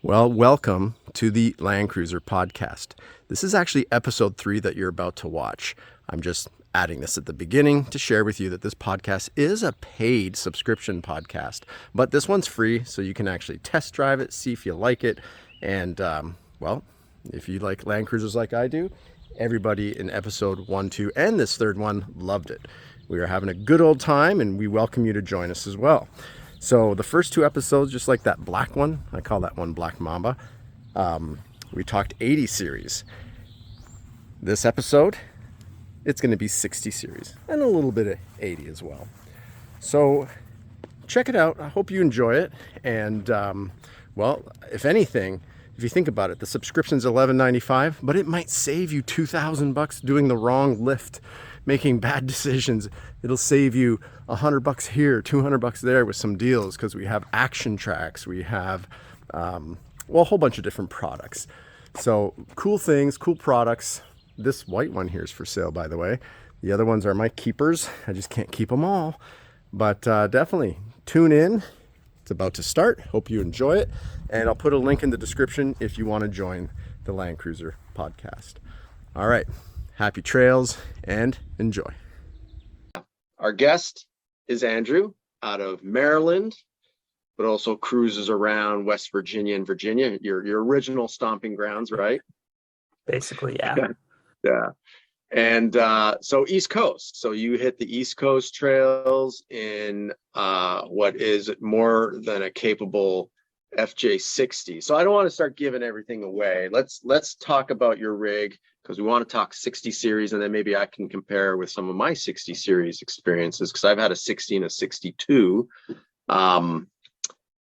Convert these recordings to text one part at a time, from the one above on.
Well, welcome to the Landcruiser podcast. This is actually episode 3 that you're about to watch. I'm just adding this at the beginning to share with you that this podcast is a paid subscription podcast, but this one's free, so you can actually test drive it, see if you like it, and well, if you like Land Cruisers like I do, everybody in episode 1, 2, and this third one loved it. We are having a good old time, and we welcome you to join us as well. So the first 2 episodes, just like that black one, I call that one Black Mamba, we talked 80 series. This episode, it's going to be 60 series and a little bit of 80 as well. So check it out. I hope you enjoy it. And well, if anything, if you think about it, the subscription's $11.95, but it might save you $2,000 doing the wrong lift, making bad decisions. It'll save you $100 here, $200 there with some deals, because we have action tracks, we have a whole bunch of different products. So cool things, cool products. This white one here is for sale, by the way. The other ones are my keepers. I just can't keep them all, but definitely tune in. It's about to start. Hope you enjoy it, and I'll put a link in the description if you want to join the Land Cruiser podcast. All right. Happy trails and enjoy. Our guest is Andrew out of Maryland, but also cruises around West Virginia and Virginia, your original stomping grounds, right? Basically, yeah. Yeah. And so East Coast. So you hit the East Coast trails in what is more than a capable FJ60. So I don't want to start giving everything away. Let's talk about your rig, because we want to talk 60 series, and then maybe I can compare with some of my 60 series experiences, because I've had a 60 and a 62 and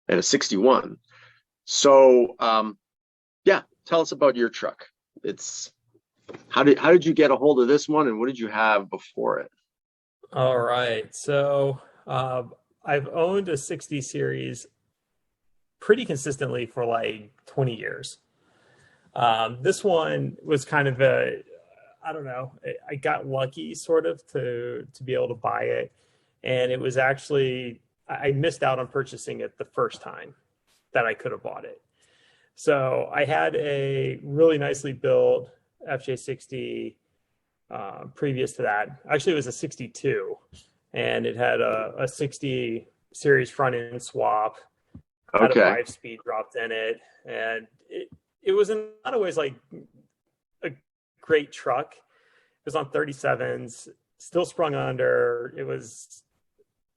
a 61. So yeah, tell us about your truck. It's how did you get a hold of this one, and what did you have before it? All right. So I've owned a 60 series pretty consistently for like 20 years. This one was kind of I don't know, I got lucky sort of to be able to buy it. And it was actually, I missed out on purchasing it the first time that I could have bought it. So I had a really nicely built FJ60 previous to that. Actually, it was a 62, and it had a 60 series front end swap. Had a 5-speed dropped in it, and it was in a lot of ways like a great truck. It was on 37s, still sprung under. It was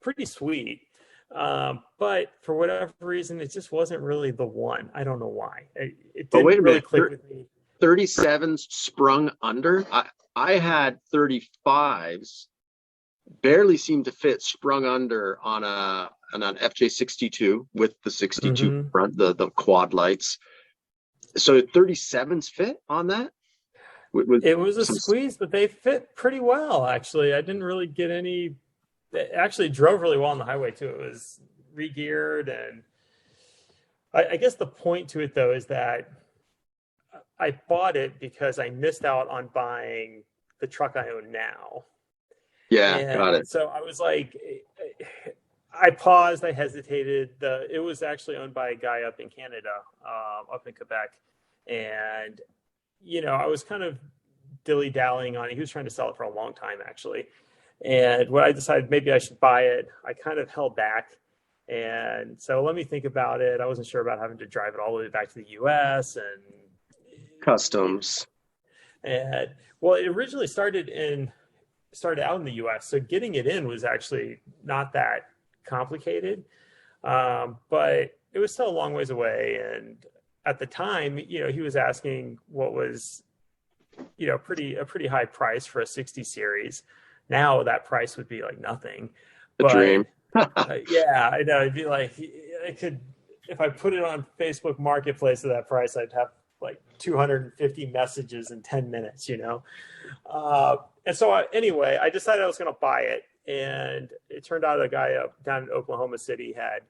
pretty sweet, but for whatever reason, it just wasn't really the one. I don't know why. It didn't really click with me. 37s sprung under. I had 35s, barely seemed to fit sprung under on an FJ62 with the 62 front, the quad lights. So 37s fit on that? It was a squeeze, but they fit pretty well, actually. I didn't really get any. It actually drove really well on the highway, too. It was re-geared, and I guess the point to it, though, is that I bought it because I missed out on buying the truck I own now. Yeah, got it. So I was like, I paused, I hesitated. It was actually owned by a guy up in Canada, up in Quebec. And, you know, I was kind of dilly-dallying on it. He was trying to sell it for a long time, actually. And when I decided maybe I should buy it, I kind of held back. And so let me think about it. I wasn't sure about having to drive it all the way back to the U.S. and customs. And well, it originally started out in the U.S., so getting it in was actually not that complicated, but it was still a long ways away. And at the time, you know, he was asking what was, you know, a pretty high price for a 60 series. Now that price would be like nothing. A dream. Yeah, I know. It'd be like, if I put it on Facebook Marketplace at that price, I'd have like 250 messages in 10 minutes, you know? And so anyway, I decided I was going to buy it. And it turned out a guy down in Oklahoma City had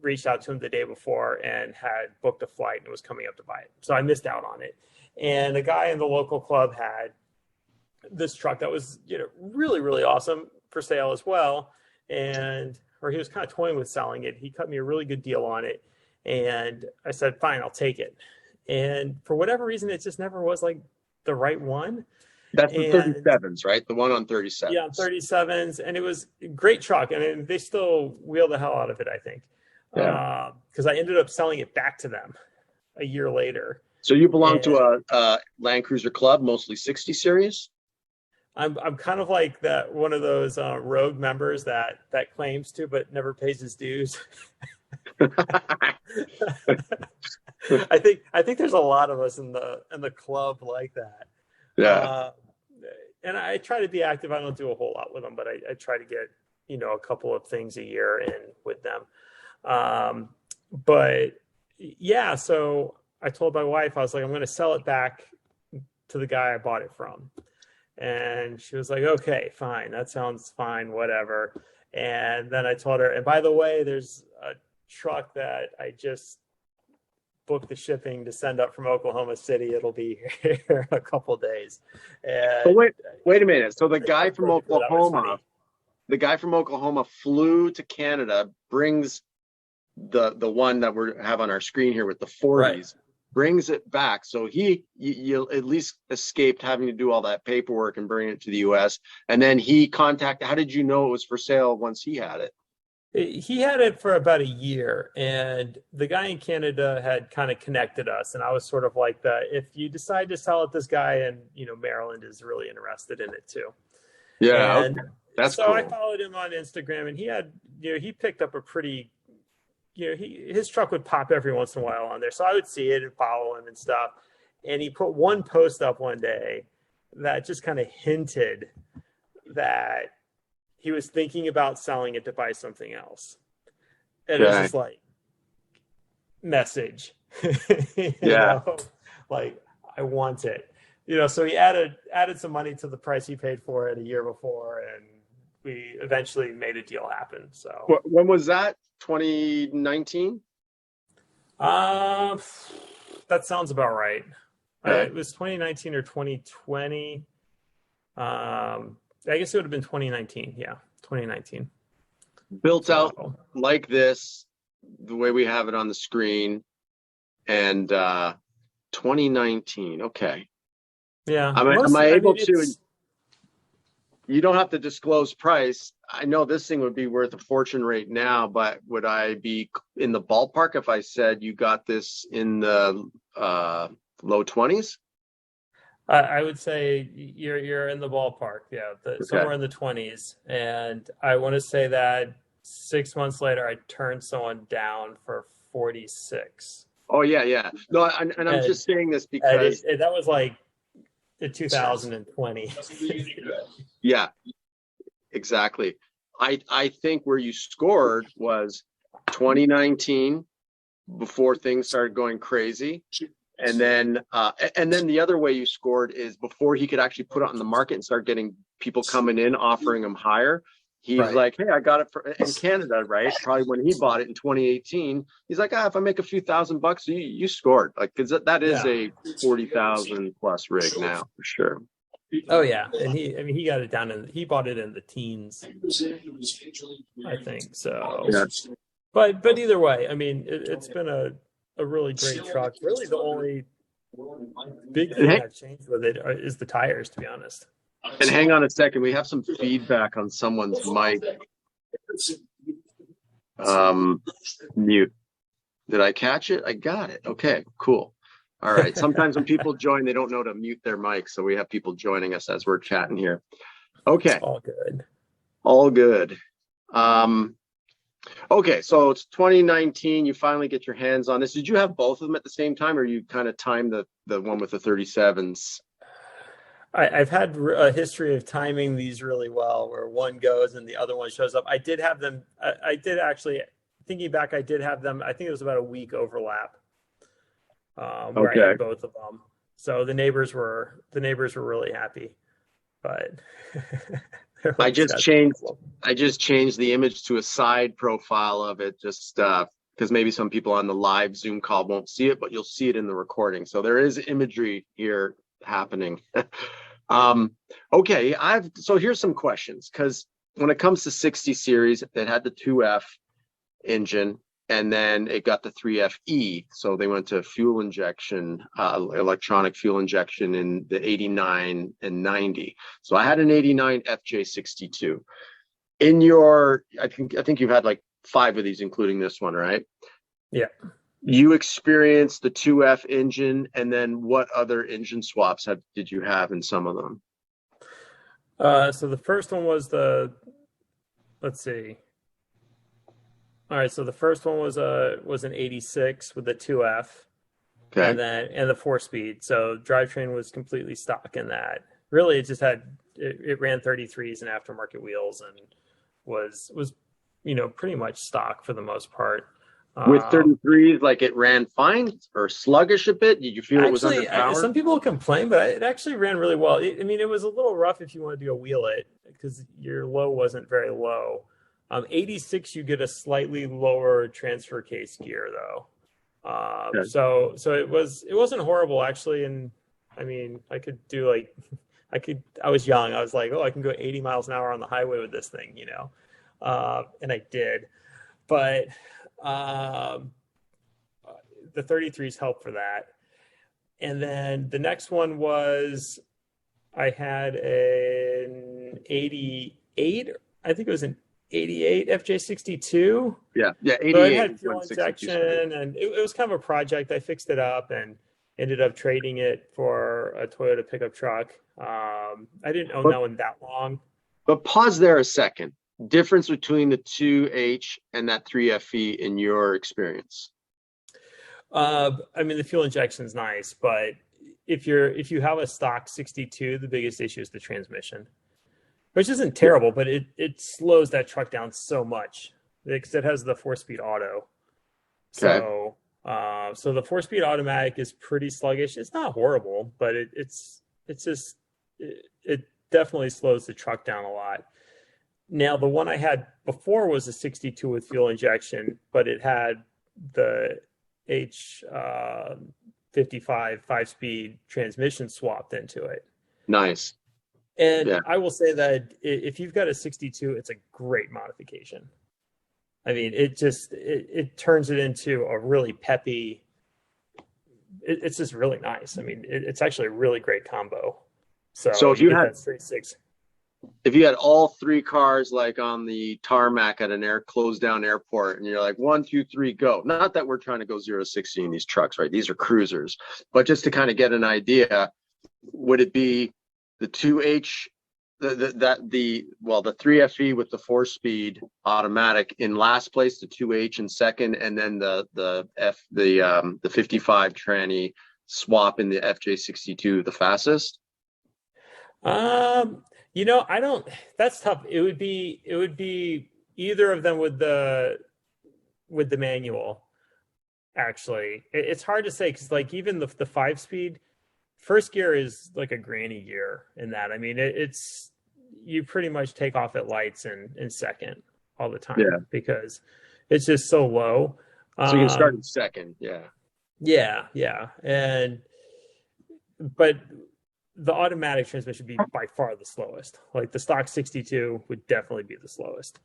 reached out to him the day before and had booked a flight and was coming up to buy it. So I missed out on it. And a guy in the local club had this truck that was, you know, really, really awesome for sale as well. Or he was kind of toying with selling it. He cut me a really good deal on it. And I said, fine, I'll take it. And for whatever reason, it just never was like the right one. That's the And 37s, right? The one on 37s. yeah, 37s. And it was a great truck. I mean, they still wheel the hell out of it, I think. Yeah. Because I ended up selling it back to them a year later. So you belong to a Land Cruiser club, mostly 60 series? I'm kind of like that one of those rogue members that claims to but never pays his dues. I think there's a lot of us in the club like that. Yeah. And I try to be active. I don't do a whole lot with them, but I try to get a couple of things a year in with them. But yeah, so I told my wife, I was like, I'm going to sell it back to the guy I bought it from. And she was like, okay, fine. That sounds fine, whatever. And then I told her, and by the way, there's a truck that I just booked the shipping to send up from Oklahoma City. It'll be here in a couple days. And but wait a minute. So the guy from Oklahoma flew to Canada, brings the one that we have on our screen here with the 40s. Right. Brings it back. So you at least escaped having to do all that paperwork and bring it to the US. And then he contacted, how did you know it was for sale once he had it? He had it for about a year, and the guy in Canada had kind of connected us. And I was sort of like if you decide to sell it, this guy in, Maryland is really interested in it too. Yeah. And okay. That's so cool. I followed him on Instagram, and he had, he picked up a pretty, his truck would pop every once in a while on there. So I would see it and follow him and stuff. And he put one post up one day that just kind of hinted that he was thinking about selling it to buy something else. And it was just like, message. Like, I want it. So he added some money to the price he paid for it a year before, and we eventually made a deal happen. So when was that? 2019? That sounds about right. It was 2019 or 2020. I guess it would have been 2019. Yeah, 2019. Built out like this, the way we have it on the screen, and 2019. Okay. Yeah. Am I able to? You don't have to disclose price. I know this thing would be worth a fortune right now, but would I be in the ballpark if I said you got this in the low 20s? I would say you're in the ballpark. Yeah, somewhere in the 20s. And I want to say that 6 months later, I turned someone down for 46. Oh yeah. No, and I'm just saying this because that was like in 2020. Yeah, exactly. I think where you scored was 2019, before things started going crazy. And then the other way you scored is before he could actually put it on the market and start getting people coming in offering him higher. He's like, hey, I got it in Canada, right? Probably when he bought it in 2018. He's like, if I make a few $1,000, you scored. Like, because that is a 40,000 plus rig now for sure. Oh yeah, and he got it down he bought it in the teens, I think. So, yeah. But either way, I mean, it's been a really great truck. Really, the only big thing I've changed with it is the tires, to be honest. And hang on a second, we have some feedback on someone's mic. Mute. Did I catch it? I got it. Okay, cool. All right. Sometimes when people join, they don't know to mute their mic, so we have people joining us as we're chatting here. Okay. All good. All good. Okay, so it's 2019. You finally get your hands on this. Did you have both of them at the same time, or you kind of timed the one with the 37s? I've had a history of timing these really well, where one goes and the other one shows up. I did have them. I did actually, thinking back, I did have them. I think it was about a week overlap where I had both of them. So the neighbors were really happy. But I just changed the image to a side profile of it, just because maybe some people on the live Zoom call won't see it, but you'll see it in the recording. So there is imagery here happening. Okay, so here's some questions, because when it comes to 60 series, it had the 2F engine. and then it got the 3FE. So they went to fuel injection, electronic fuel injection in the 89 and 90. So I had an 89 FJ62. In your, I think you've had like 5 of these, including this one, right? Yeah. You experienced the 2F engine, and then what other engine swaps did you have in some of them? So the first one was let's see. All right, so the first one was an 86 with the 2F, Okay. and the 4-speed. So drivetrain was completely stock in that. Really, it just it ran 33s and aftermarket wheels, and was pretty much stock for the most part. With 33s, like it ran fine or sluggish a bit? Did you feel it was Actually, underpowered? some people complain, but it actually ran really well. It was a little rough if you wanted to go wheel it because your low wasn't very low. 86, you get a slightly lower transfer case gear though. Okay. So it wasn't horrible actually. And I mean, I was young. I was like, oh, I can go 80 miles an hour on the highway with this thing, and I did. But the 33s helped for that. And then the next one was I had an 88, I think it was an 88 FJ62. Yeah, 88. So it had fuel injection, and it was kind of a project. I fixed it up and ended up trading it for a Toyota pickup truck. I didn't own that one that long. But pause there a second. Difference between the 2H and that 3FE in your experience? The fuel injection is nice, but if you have a stock 62, the biggest issue is the transmission, which isn't terrible, but it slows that truck down so much because it has the 4-speed auto. Okay. So the 4-speed automatic is pretty sluggish. It's not horrible, but it definitely slows the truck down a lot. Now, the one I had before was a 62 with fuel injection, but it had the H55 5-speed transmission swapped into it. Nice. And yeah. I will say that if you've got a 62, it's a great modification. I mean, it turns it into a really peppy. It's just really nice. I mean, it's actually a really great combo. So if you had that straight 6. If you had all 3 cars like on the tarmac at an closed down airport, and you're like 1, 2, 3, go. Not that we're trying to go 0 to 60 in these trucks, right? These are cruisers, but just to kind of get an idea, would it be the 2H, the 3FE with the 4-speed automatic in last place, the 2H in second, and then the 55 tranny swap in the FJ62 the fastest? I don't. That's tough. It would be either of them with the manual. Actually, it's hard to say because like even the 5-speed first gear is like a granny gear in that. I mean, it's you pretty much take off at lights in second all the time because it's just so low. So you can start in second. Yeah. But the automatic transmission would be by far the slowest. Like the stock 62 would definitely be the slowest.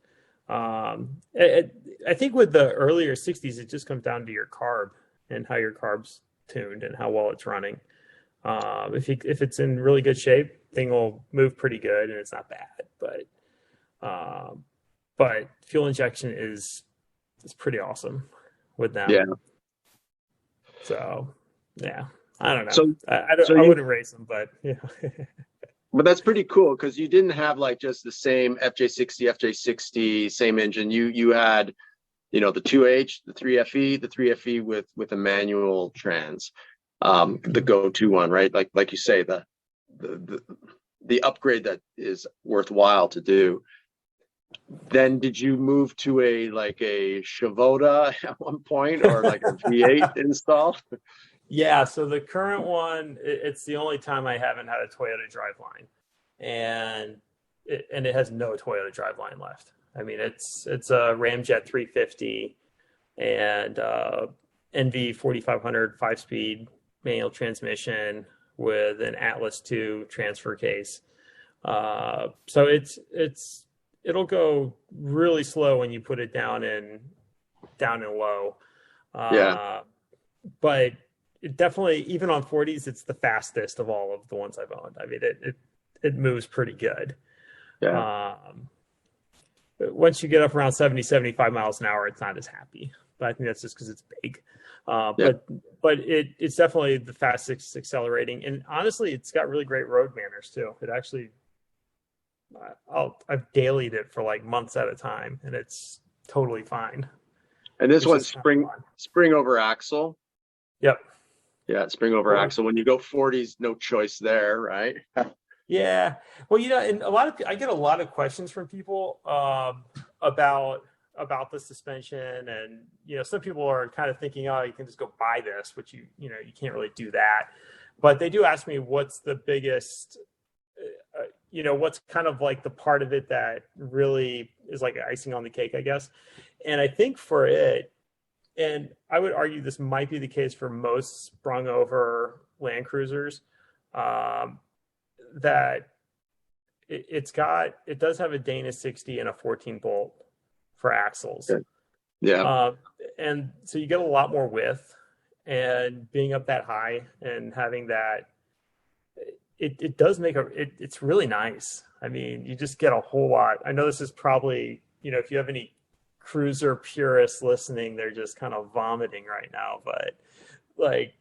I think with the earlier 60s, it just comes down to your carb and how your carb's tuned and how well it's running. If it's in really good shape, thing will move pretty good and it's not bad. But fuel injection is pretty awesome with them. Yeah. So yeah. I don't know. So I wouldn't race them, but yeah. But that's pretty cool because you didn't have like just the same FJ60, same engine. You had, the 2H, the 3FE, with a manual trans, the go-to one, right? Like you say, the upgrade that is worthwhile to do. Then did you move to a Shavoda at one point or like a V8 install? Yeah, so the current one, it's the only time I haven't had a Toyota driveline, and it has no Toyota driveline left. I mean, it's a Ramjet 350 and NV 4500 5-speed manual transmission with an Atlas 2 transfer case. So it'll go really slow when you put it down in down and low. Yeah. But it definitely, even on 40s, it's the fastest of all of the ones I've owned. I mean, it moves pretty good. Yeah. Once you get up around 70, 75 miles an hour, it's not as happy. But I think that's just because it's big. Yeah. But it's definitely the fastest accelerating. And honestly, it's got really great road manners too. It actually, I've dailied it for like months at a time, and it's totally fine. And this It's one's just kind of fun. spring over axle. Yep. Yeah, spring over axle. When you go 40s, no choice there, right? Yeah. Well, and I get a lot of questions from people about the suspension, and some people are kind of thinking, oh, you can just go buy this, which you can't really do that. But they do ask me what's the biggest, what's kind of like the part of it that really is like icing on the cake, I guess. And I think for it, and I would argue this might be the case for most sprung over Land Cruisers, that it does have a Dana 60 and a 14 bolt for axles. Yeah. And so you get a lot more width, and being up that high and having that, it does make it's really nice. I mean, you just get a whole lot. I know this is probably, if you have any cruiser purists listening, they're just kind of vomiting right now, but like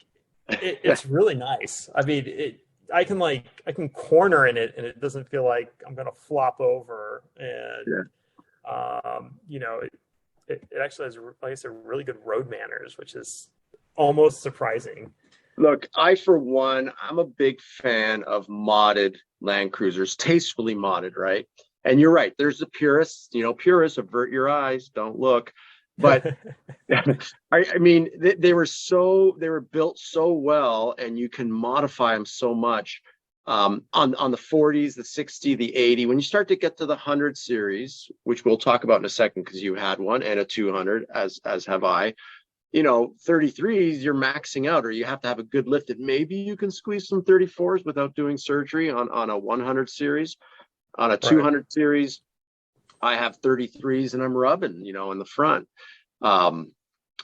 it's really nice. I mean, I can corner in it and it doesn't feel like I'm gonna flop over, and it actually has, like I said, really good road manners, which is almost surprising. Look, for one, I'm a big fan of modded Land Cruisers, tastefully modded, right? And you're right. There's the purists. Purists, avert your eyes, don't look. But I mean, they were built so well, and you can modify them so much. On the 40s, the 60, the 80. When you start to get to the 100 series, which we'll talk about in a second, because you had one, and a 200, as have I. 33s, you're maxing out, or you have to have a good lift. And maybe you can squeeze some 34s without doing surgery on a 100 series. On a 200 series, I have 33s, and I'm rubbing, in the front,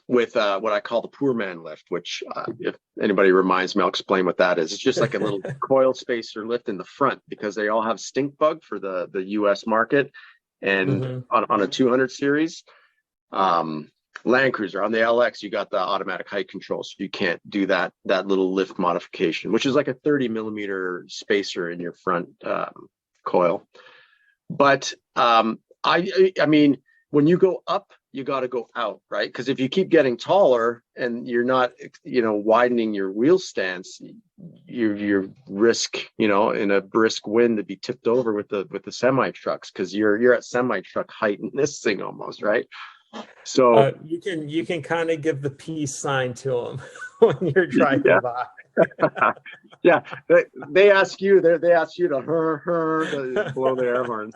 with what I call the poor man lift, which if anybody reminds me, I'll explain what that is. It's just like a little coil spacer lift in the front, because they all have stink bug for the US market. And on a 200 series, Land Cruiser, on the LX, you got the automatic height control, so you can't do that little lift modification, which is like a 30 millimeter spacer in your front coil. But I mean, when you go up, you got to go out, right? Because if you keep getting taller and you're not, widening your wheel stance, you risk, in a brisk wind, to be tipped over with the semi trucks, because you're at semi truck height in this thing almost, right? So you can kind of give the peace sign to them when you're driving by. Yeah, they ask you to to blow the air horns.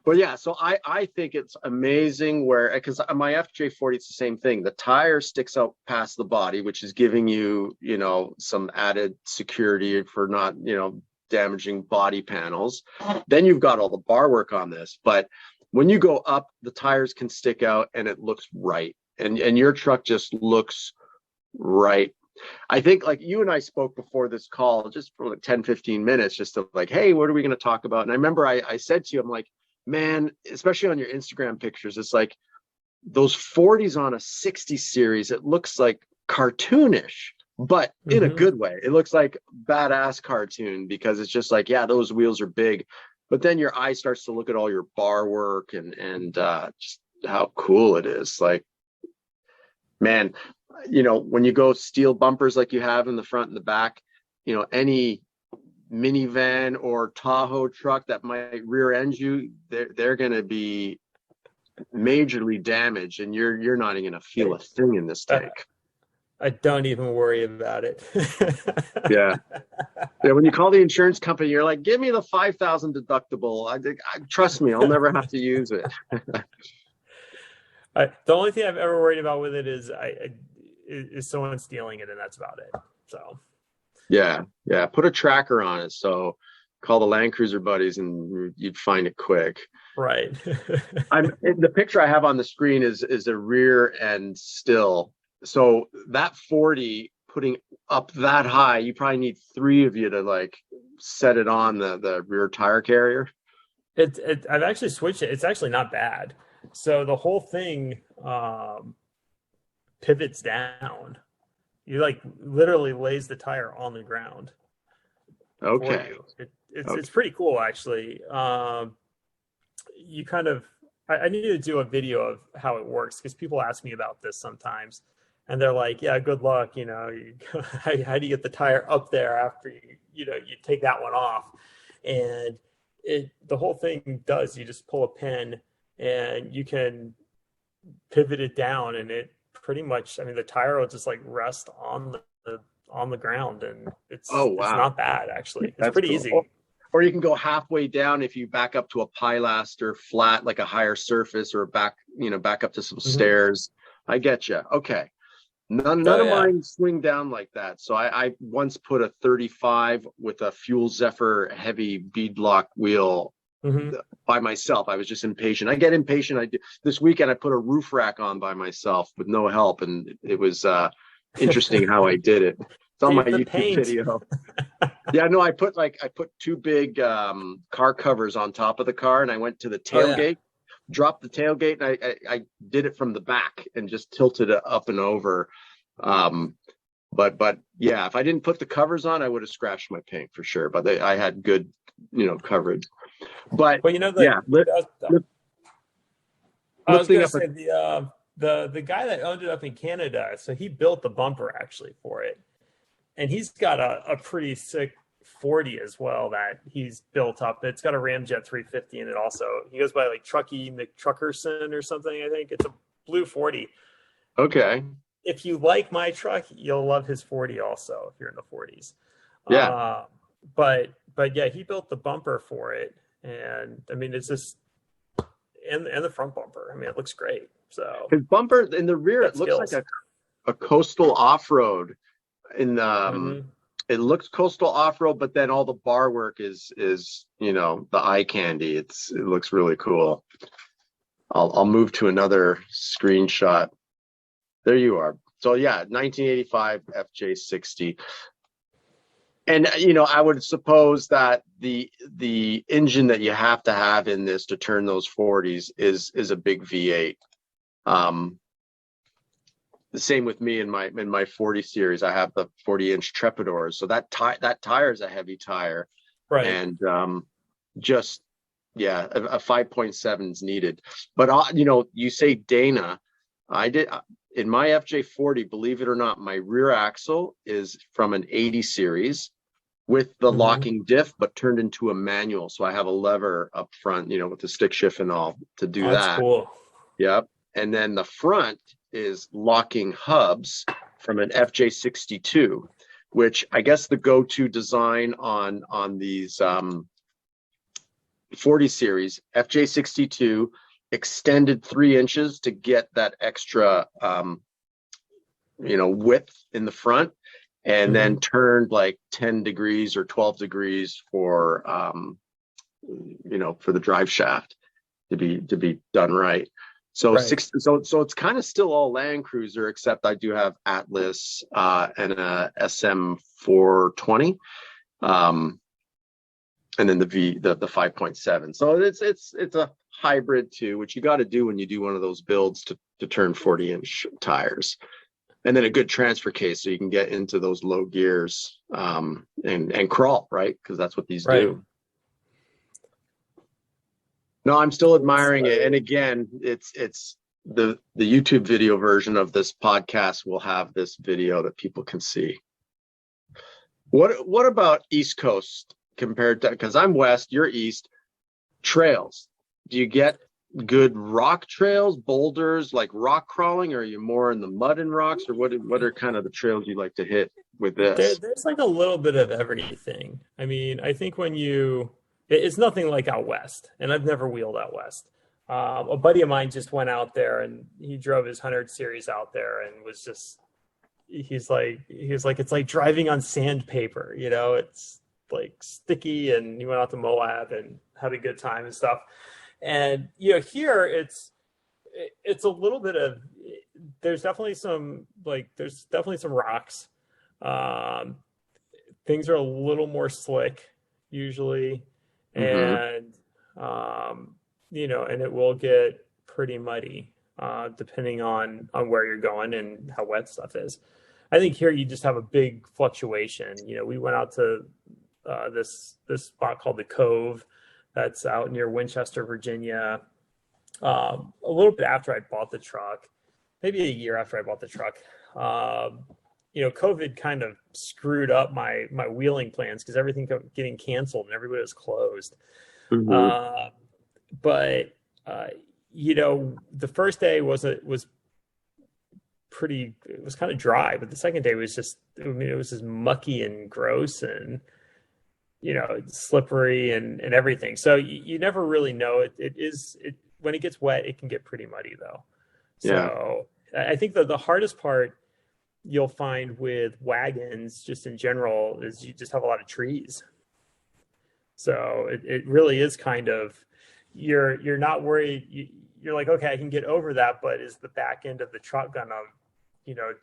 But yeah, so I think it's amazing because my FJ40, it's the same thing. The tire sticks out past the body, which is giving you, some added security for not, damaging body panels. Then you've got all the bar work on this, but when you go up, the tires can stick out, and it looks right. And your truck just looks right. I think, like, you and I spoke before this call just for like 10, 15 minutes, just to like, hey, what are we going to talk about? And I remember I said to you, I'm like, man, especially on your Instagram pictures, it's like those 40s on a 60 series, it looks like cartoonish, but in a good way. It looks like badass cartoon, because it's just like, yeah, those wheels are big. But then your eye starts to look at all your bar work and just how cool it is. Like, man, when you go steel bumpers like you have in the front and the back, any minivan or Tahoe truck that might rear end you, they're going to be majorly damaged, and you're not even going to feel a thing in this tank. I don't even worry about it. Yeah. When you call the insurance company, you're like, give me the 5,000 deductible. I trust me, I'll never have to use it. The only thing I've ever worried about with it is someone stealing it, and that's about it. So yeah, put a tracker on it, so call the Land Cruiser buddies and you'd find it quick. Right. The picture I have on the screen is a rear end still. So that 40 putting up that high, you probably need 3 of you to like set it on the rear tire carrier. I've actually switched it. It's actually not bad. So the whole thing pivots down. You like literally lays the tire on the ground. Okay. It's pretty cool actually. You kind of I need to do a video of how it works because people ask me about this sometimes, and they're like, "Yeah, good luck. You know, how do you get the tire up there after you take that one off?" And the whole thing does. You just pull a pin, and you can pivot it down, and it pretty much. I mean, the tire will just like rest on the ground, and it's not bad actually. It's That's pretty cool. easy. Or you can go halfway down if you back up to a pilaster flat, like a higher surface, or back up to some stairs. I get you. Okay. None of mine swing down like that. So I once put a 35 with a Fuel Zephyr heavy beadlock wheel by myself. I was just impatient. I get impatient. This weekend I put a roof rack on by myself with no help, and it was interesting how I did it. It's on my YouTube video. Yeah, no, I put 2 big car covers on top of the car, and I went to the tailgate, dropped the tailgate, and I did it from the back and just tilted it up and over. But yeah, if I didn't put the covers on, I would have scratched my paint for sure. But I had good, coverage. But I was going to say the guy that owned it up in Canada, so he built the bumper actually for it. And he's got a pretty sick 40 as well that he's built up. It's got a Ramjet 350 in it also. He goes by like Truckee McTruckerson or something, I think. It's a blue 40. Okay. If you like my truck, you'll love his 40 also if you're in the 40s. Yeah. But yeah, he built the bumper for it. And I mean, it's just and the front bumper. I mean, it looks great. So his bumper in the rear, it looks like a coastal off-road. It looks coastal off-road, but then all the bar work is the eye candy. It looks really cool. I'll move to another screenshot. There you are. So yeah, 1985 FJ60. And I would suppose that the engine that you have to have in this to turn those 40s is a big V8. The same with me in my 40 series. I have the 40-inch Trepadors, so that tire is a heavy tire, right? And a 5.7 is needed. But you say Dana, I did in my FJ40. Believe it or not, my rear axle is from an 80 series with the locking diff, but turned into a manual. So I have a lever up front, with the stick shift and all to do that. That's cool. Yep. And then the front is locking hubs from an FJ62, which I guess the go-to design on these 40 series. FJ62 extended 3 inches to get that extra width in the front, and then turned like 10 degrees or 12 degrees for for the drive shaft to be done right. So so it's kind of still all Land Cruiser, except I do have Atlas and a SM 420, and then the 5.7. So it's a hybrid too, which you got to do when you do one of those builds to turn 40-inch tires, and then a good transfer case so you can get into those low gears and crawl, right? Because that's what these do. No, I'm still admiring it. And again, it's the YouTube video version of this podcast will have this video that people can see. What about East Coast compared to, because I'm West, you're East, trails? Do you get good rock trails, boulders, like rock crawling, or are you more in the mud and rocks, or what are kind of the trails you like to hit with this? There's like a little bit of everything. I mean, I think it's nothing like out west, and I've never wheeled out west. A buddy of mine just went out there, and he drove his 100 series out there, and was just, he's like, it's like driving on sandpaper. It's like sticky, and you went out to Moab and had a good time and stuff. And here it's a little bit of, there's definitely some rocks. Things are a little more slick usually, and and it will get pretty muddy depending on where you're going and how wet stuff is. I think here you just have a big fluctuation. We went out to this spot called the Cove that's out near Winchester, Virginia, a little bit after I bought the truck, maybe a year after I bought the truck. COVID kind of screwed up my wheeling plans because everything kept getting canceled and everybody was closed. But the first day was kind of dry, but the second day was just, it was just mucky and gross and slippery and everything. So you never really know. It when it gets wet, it can get pretty muddy though. So I think that the hardest part you'll find with wagons just in general is you just have a lot of trees. So it really is kind of, you're not worried. You're like, okay, I can get over that, but is the back end of the truck gonna,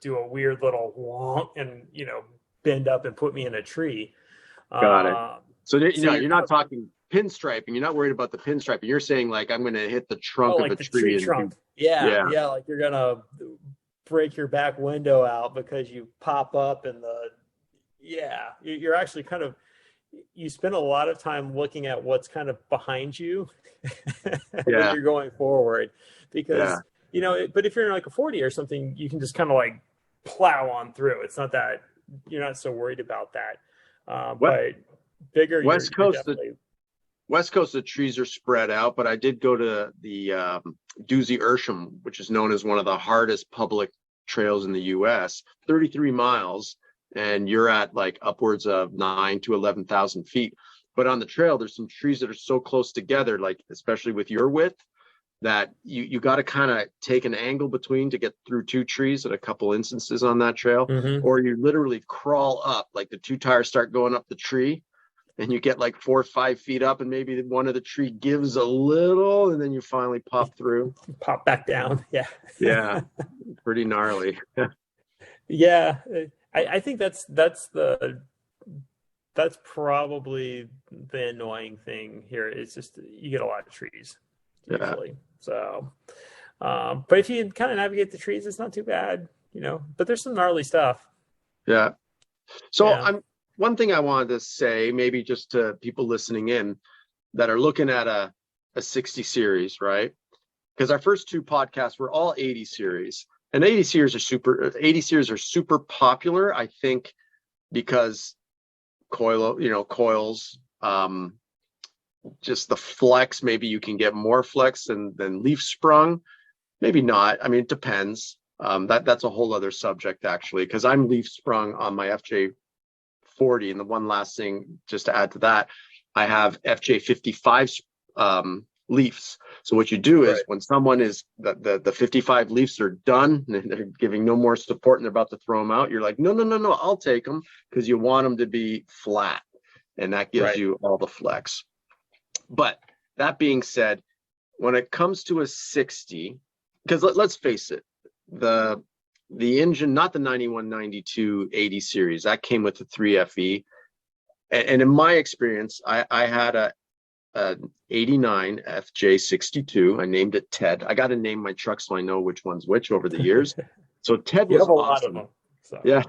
do a weird little wonk and, bend up and put me in a tree? Got it. So you're not talking pinstriping. You're not worried about the pinstriping. You're saying like, I'm going to hit the trunk of a tree. Trunk. Yeah. Like you're going to break your back window out because you pop up and you're actually kind of, you spend a lot of time looking at what's kind of behind you when you're going forward, because, but if you're in like a 40 or something, you can just kind of like plow on through. It's not that you're not so worried about that. But bigger West Coast, the trees are spread out, but I did go to the Doozy Ersham, which is known as one of the hardest public trails in the U.S., 33 miles, and you're at like upwards of 9,000 to 11,000 feet. But on the trail, there's some trees that are so close together, like especially with your width, that you got to kind of take an angle between to get through two trees at a couple instances on that trail, or you literally crawl up, like the two tires start going up the tree, and you get like 4 or 5 feet up, and maybe one of the tree gives a little, and then you finally pop through. Pop back down. Yeah. Pretty gnarly. I think that's probably the annoying thing here. It's just you get a lot of trees usually. So, but if you kind of navigate the trees, it's not too bad, but there's some gnarly stuff. Yeah. So one thing I wanted to say, maybe just to people listening in that are looking at a 60 series, right? Because our first two podcasts were all 80 series, and 80 series are super popular, I think, because coils, just the flex, maybe you can get more flex than leaf sprung, maybe not. I mean, it depends. That's a whole other subject actually, because I'm leaf sprung on my FJ40. And the one last thing just to add to that, I have FJ55 leafs. So what you do is when someone is the 55 leafs are done and they're giving no more support and they're about to throw them out, you're like, no, I'll take them, because you want them to be flat, and that gives you all the flex. But that being said, when it comes to a 60, because let's face it, the engine, not the 91, 92, 80 series, that came with the 3FE. And in my experience, I had an 89 FJ62. I named it Ted. I got to name my trucks so I know which one's which over the years. So Ted was awesome. Lot of them, so. Yeah.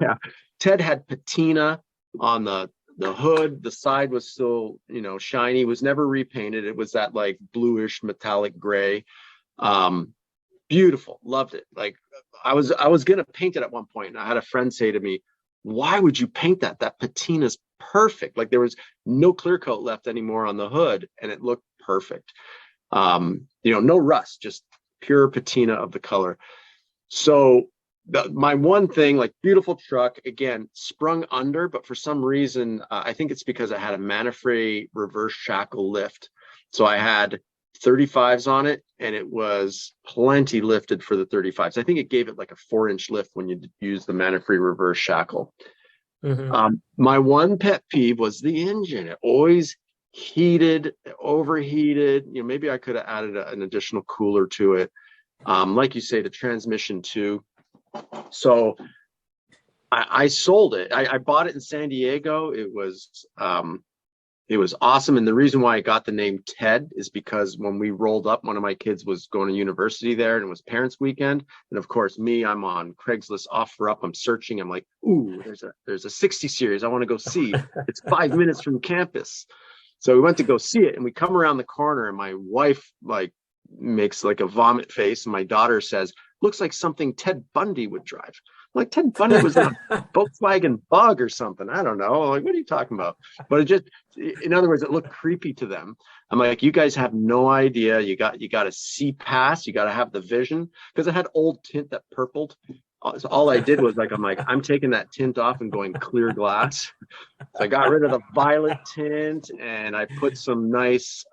Ted had patina on the hood. The side was still, shiny. It was never repainted. It was that like bluish metallic gray. Beautiful. Loved it. Like I was going to paint it at one point, and I had a friend say to me, why would you paint that? That patina's perfect. Like there was no clear coat left anymore on the hood, and it looked perfect. No rust, just pure patina of the color. So my one thing, like beautiful truck, again, sprung under, but for some reason, I think it's because I had a Manfrey reverse shackle lift. So I had 35s on it, and it was plenty lifted for the 35s. I think it gave it like a 4-inch lift when you use the Manfrey reverse shackle. Hmm. My one pet peeve was the engine. It always heated, overheated. Maybe I could have added an additional cooler to it. Like you say, the transmission too. So I sold it. I bought it in San Diego. It was awesome. And the reason why I got the name Ted is because when we rolled up, one of my kids was going to university there, and it was parents' weekend. And of course, I'm on Craigslist OfferUp. I'm searching. I'm like, ooh, there's a 60 series I want to go see. It's 5 minutes from campus. So we went to go see it, and we come around the corner, and my wife makes like a vomit face, and my daughter says, looks like something Ted Bundy would drive. I'm like, Ted Bundy was in a Volkswagen Bug or something. I don't know. Like, what are you talking about? But in other words, it looked creepy to them. I'm like, you guys have no idea. You got to see past. You got to have the vision, because it had old tint that purpled. So all I did was I'm taking that tint off and going clear glass. So I got rid of the violet tint, and I put some nice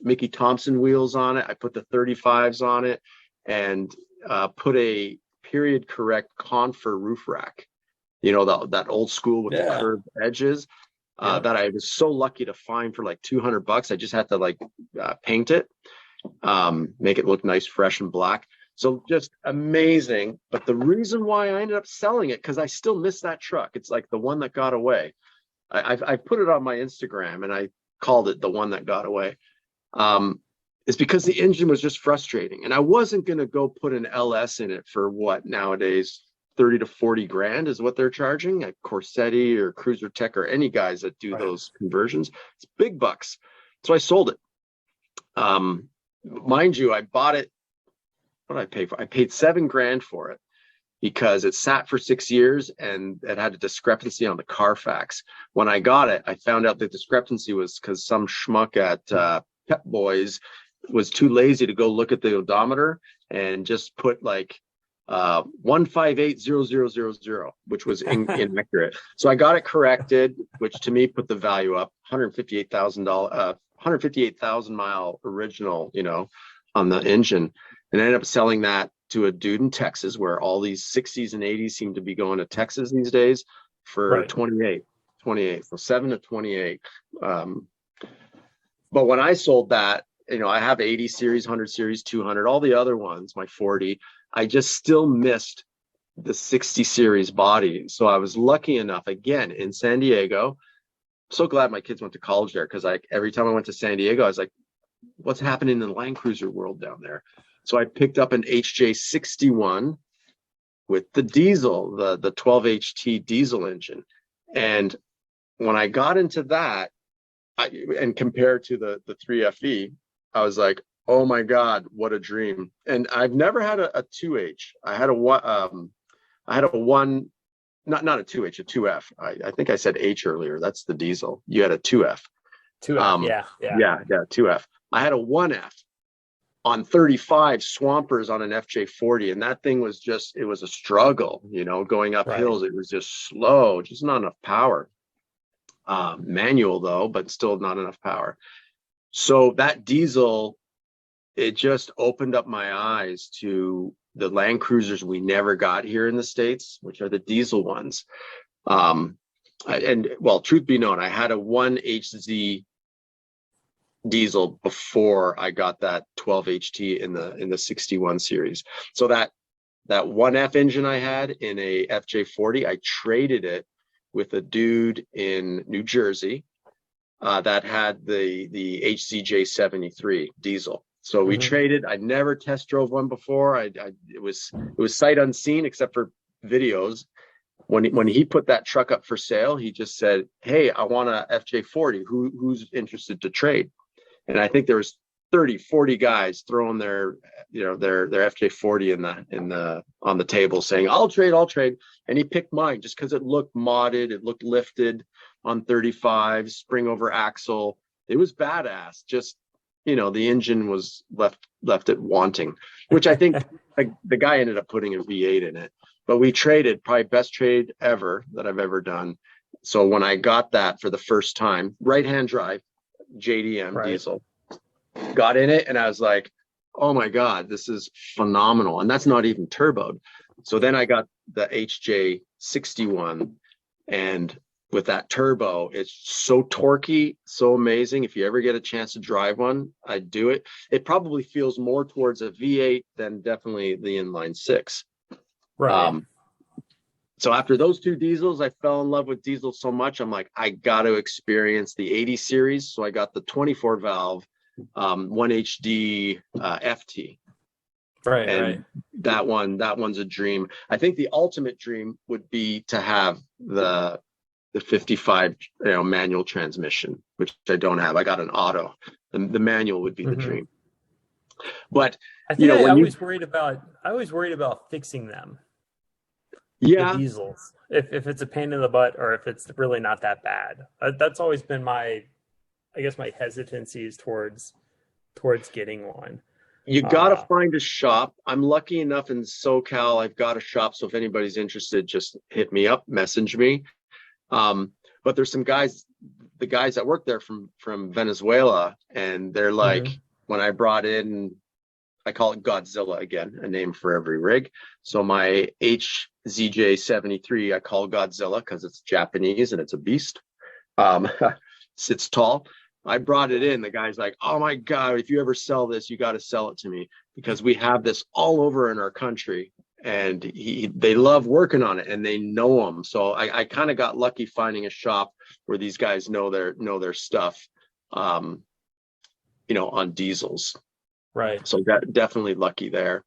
Mickey Thompson wheels on it. I put the 35s on it, and put a period correct confer roof rack. That old school with the curved edges. That I was so lucky to find for like $200. I just had to paint it, make it look nice, fresh and black. So just amazing. But the reason why I ended up selling it, because I still miss that truck. It's like the one that got away. I put it on my Instagram, and I called it the one that got away. It's because the engine was just frustrating. And I wasn't going to go put an LS in it for what nowadays, 30 to 40 grand is what they're charging at Corsetti or Cruiser Tech or any guys that do those conversions. It's big bucks. So I sold it. Mind you, I bought it. What did I pay for? I paid $7 grand for it, because it sat for 6 years and it had a discrepancy on the Carfax. When I got it, I found out the discrepancy was because some schmuck at Pep Boys was too lazy to go look at the odometer and just put 1580000, which was inaccurate. So I got it corrected, which to me put the value up $158,000, 158,000 mile original, on the engine. And I ended up selling that to a dude in Texas, where all these 60s and 80s seem to be going to Texas these days, for 28, so 7 to 28. But when I sold that, I have 80 series, 100 series, 200, all the other ones, my 40, I just still missed the 60 series body. So I was lucky enough, again, in San Diego. So glad my kids went to college there, because every time I went to San Diego, I was like, what's happening in the Land Cruiser world down there? So I picked up an HJ61 with the diesel, the 12HT diesel engine. And when I got into that, and compared to the 3FE, I was like, oh my God, what a dream. And I've never had a 2H. I had a one, not a 2H, a 2F. I think I said H earlier. That's the diesel. You had a 2F. 2F, yeah, 2F. I had a 1F on 35 swampers on an FJ40, and that thing was it was a struggle, going up hills. It was just slow, just not enough power. Manual though, but still not enough power. So that diesel, it just opened up my eyes to the Land Cruisers we never got here in the States, which are the diesel ones. And truth be known, I had a 1HZ diesel before I got that 12HT in the 61 series. So that 1F engine I had in a FJ40, I traded it with a dude in New Jersey that had the HCJ73 diesel. So we traded. I never test drove one before. It was sight unseen, except for videos. When he put that truck up for sale, he just said, "Hey, I want a FJ40. Who's interested to trade?" And I think there was 30, 40 guys throwing their FJ40 on the table, saying, I'll trade. And he picked mine just because it looked modded, it looked lifted on 35, spring over axle. It was badass. Just, the engine was left it wanting, which I think the guy ended up putting a V8 in it. But we traded, probably best trade ever that I've ever done. So when I got that for the first time, right-hand drive, JDM diesel, got in it, and I was like, oh my God, this is phenomenal. And that's not even turboed. So then I got the HJ61, And with that turbo, it's so torquey, so amazing. If you ever get a chance to drive one, I'd do it. It probably feels more towards a V8 than definitely the inline six. Right. So after those two diesels, I fell in love with diesel so much. I'm like, I got to experience the 80 series. So I got the 24 valve 1HD FT. Right. And Right. that one's a dream. I think the ultimate dream would be to have the 55 manual transmission, which I don't have. I got an auto. The manual would be the dream. But I think I when always worried about fixing them. Yeah. The diesels, if it's a pain in the butt or if it's really not that bad. That's always been my hesitancies towards getting one. You got to find a shop. I'm lucky enough in SoCal, I've got a shop. So if anybody's interested, just hit me up, message me. But there's some guys, the guys that work there from Venezuela, and they're like, when I brought in, I call it Godzilla again, a name for every rig. So my HZJ73, I call Godzilla because it's Japanese and it's a beast. Sits tall. I brought it in. The guy's like, oh my God, if you ever sell this, you got to sell it to me because we have this all over in our country. And they love working on it and they know them. So I kind of got lucky finding a shop where these guys know their stuff, on diesels. Right. So definitely lucky there.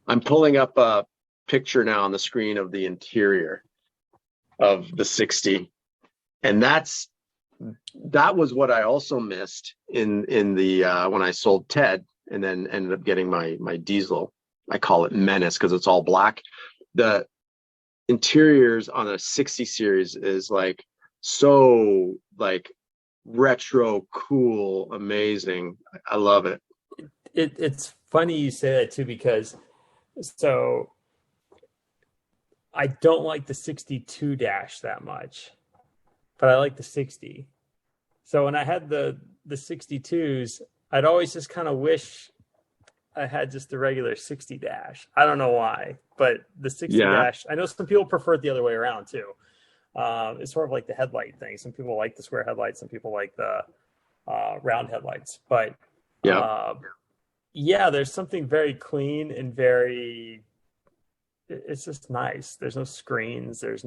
I'm pulling up a picture now on the screen of the interior of the 60. And that was what I also missed in the when I sold Ted and then ended up getting my diesel. I call it Menace because it's all black. The interiors on a 60 series is so retro, cool, amazing. I love it. It's funny you say that too, because I don't like the 62 dash that much, but I like the 60. So when I had the 62s, I'd always just kind of wish I had just the regular 60 dash. I don't know why, but the 60 dash, I know some people prefer it the other way around too. It's sort of like the headlight thing. Some people like the square headlights, some people like the round headlights, but there's something very clean and it's just nice. There's no screens. It's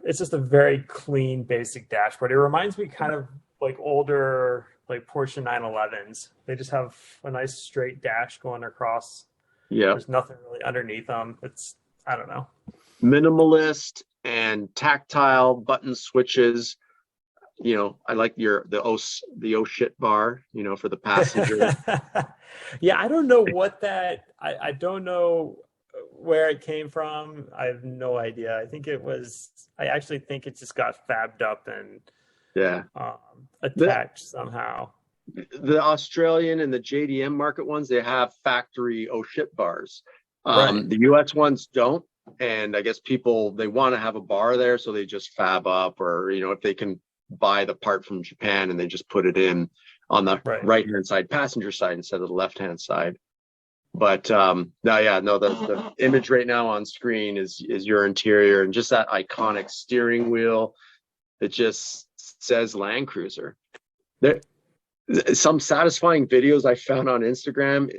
just a very clean, basic dashboard. It reminds me kind of like older, like Porsche 911s. They just have a nice straight dash going across. Yeah. There's nothing really underneath them. I don't know. Minimalist and tactile button switches. I like the oh shit bar, for the passenger. Yeah, I don't know what I don't know where it came from. I have no idea. I actually think it just got fabbed up and attached somehow. The Australian and the JDM market ones, they have factory oh shit bars. The US ones don't. And I guess people, they want to have a bar there, so they just fab up, or if they can buy the part from Japan and they just put it in on the right-hand side, passenger side, instead of the left-hand side. But the image right now on screen is your interior, and just that iconic steering wheel. It just says landcruiser. There, some satisfying videos I found on Instagram.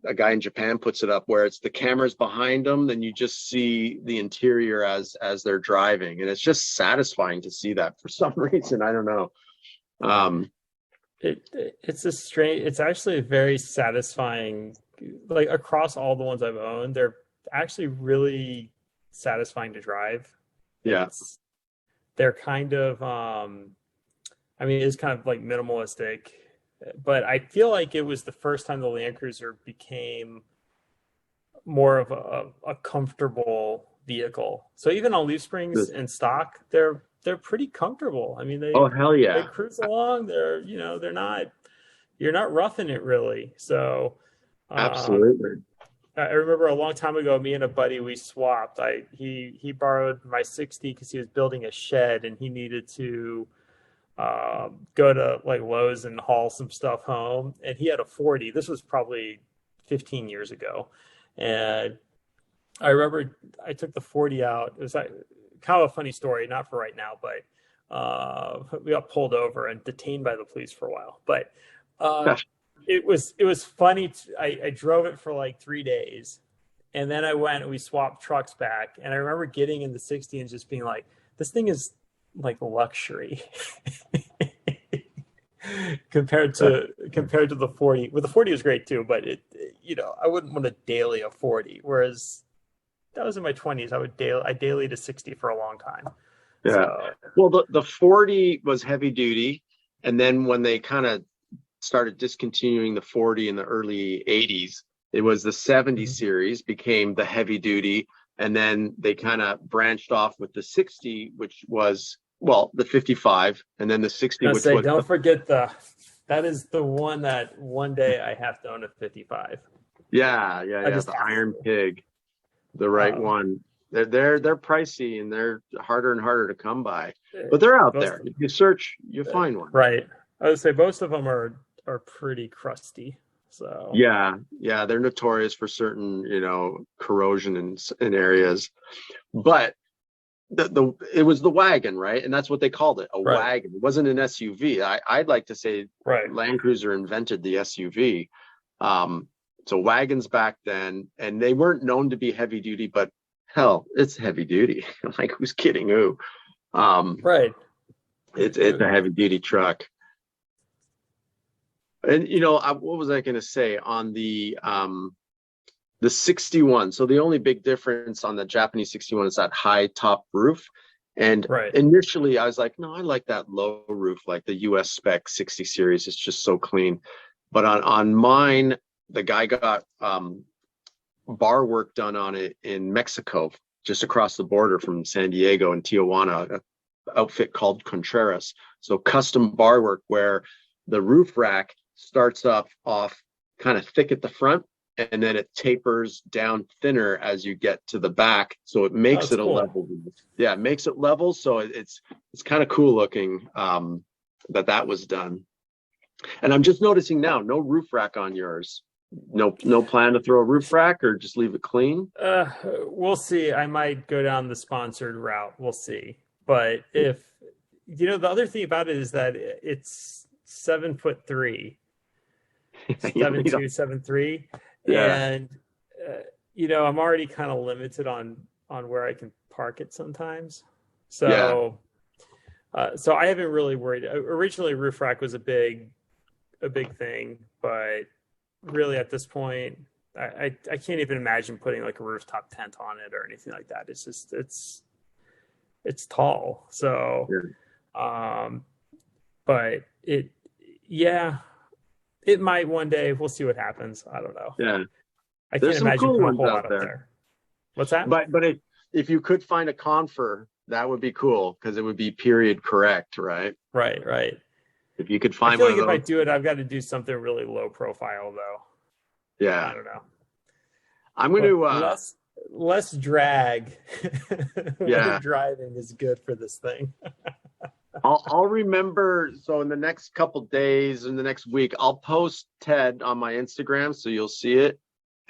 A guy in Japan puts it up where it's the cameras behind them, then you just see the interior as they're driving, and it's just satisfying to see that for some reason. I don't know. It's actually a very satisfying. Like across all the ones I've owned, they're actually really satisfying to drive. Yeah, they're kind of. It's kind of like minimalistic, but I feel like it was the first time the Land Cruiser became more of a comfortable vehicle. So even on leaf springs in stock, they're pretty comfortable. hell yeah, they cruise along. You're not roughing it really. So absolutely. I remember a long time ago, me and a buddy, we swapped. He borrowed my 60 because he was building a shed and he needed to go to like Lowe's and haul some stuff home, and he had a 40. This was probably 15 years ago, and I remember I took the 40 out. It was like, kind of a funny story, not for right now, but we got pulled over and detained by the police for a while. But it was funny. I drove it for like 3 days, and then I went and we swapped trucks back. And I remember getting in the 60 and just being like, this thing is like luxury compared to the 40. Well, the 40 was great too, but I wouldn't want to daily a 40. Whereas that was in my 20s. I dailied a 60 for a long time. Yeah. So, well, the 40 was heavy duty, and then when they kind of started discontinuing the 40 in the early 80s, it was the 70 series became the heavy duty, and then they kind of branched off with the 60, which was the 55, and then the 60, which was don't forget that is the one that one day I have to own a 55. Yeah, the Iron Pig, the right one. They're pricey, and they're harder and harder to come by, but they're out there. If you search, you'll find one. Right. I would say most of them are pretty crusty. So yeah, they're notorious for certain, corrosion in areas, but it was the wagon, right? And that's what they called it, a wagon. It wasn't an SUV. I'd like to say Landcruiser invented the SUV. So wagons back then, and they weren't known to be heavy duty, but hell, it's heavy duty. Like, who's kidding who? It's a heavy duty truck. And what was I going to say on the 61? So the only big difference on the Japanese 61 is that high top roof. And initially I was like, no, I like that low roof, like the US spec 60 series. It's just so clean. But on mine, the guy got bar work done on it in Mexico, just across the border from San Diego and Tijuana, an outfit called Contreras. So custom bar work where the roof rack starts off kind of thick at the front, and then it tapers down thinner as you get to the back. So it makes it a level. Yeah, it makes it level. So it's kind of cool looking that was done. And I'm just noticing now, no roof rack on yours. No plan to throw a roof rack, or just leave it clean? We'll see. I might go down the sponsored route. We'll see. But if the other thing about it is that it's 7'3", 7'2", 7'3", and I'm already kind of limited on where I can park it sometimes. So so I haven't really worried. Originally, roof rack was a big thing, but really at this point, I can't even imagine putting like a rooftop tent on it or anything like that. It's just it's tall. So but it might one day. We'll see what happens. I don't know. Yeah, I can't imagine putting a whole lot up there. What's that? But if you could find a Confer, that would be cool, because it would be period correct, right? Right. If you could find I feel one like of if those. I do it, I've got to do something really low profile, though. Yeah, I don't know. I'm going to less drag. Driving is good for this thing. I'll remember. So in the next couple days, in the next week, I'll post Ted on my Instagram, so you'll see it.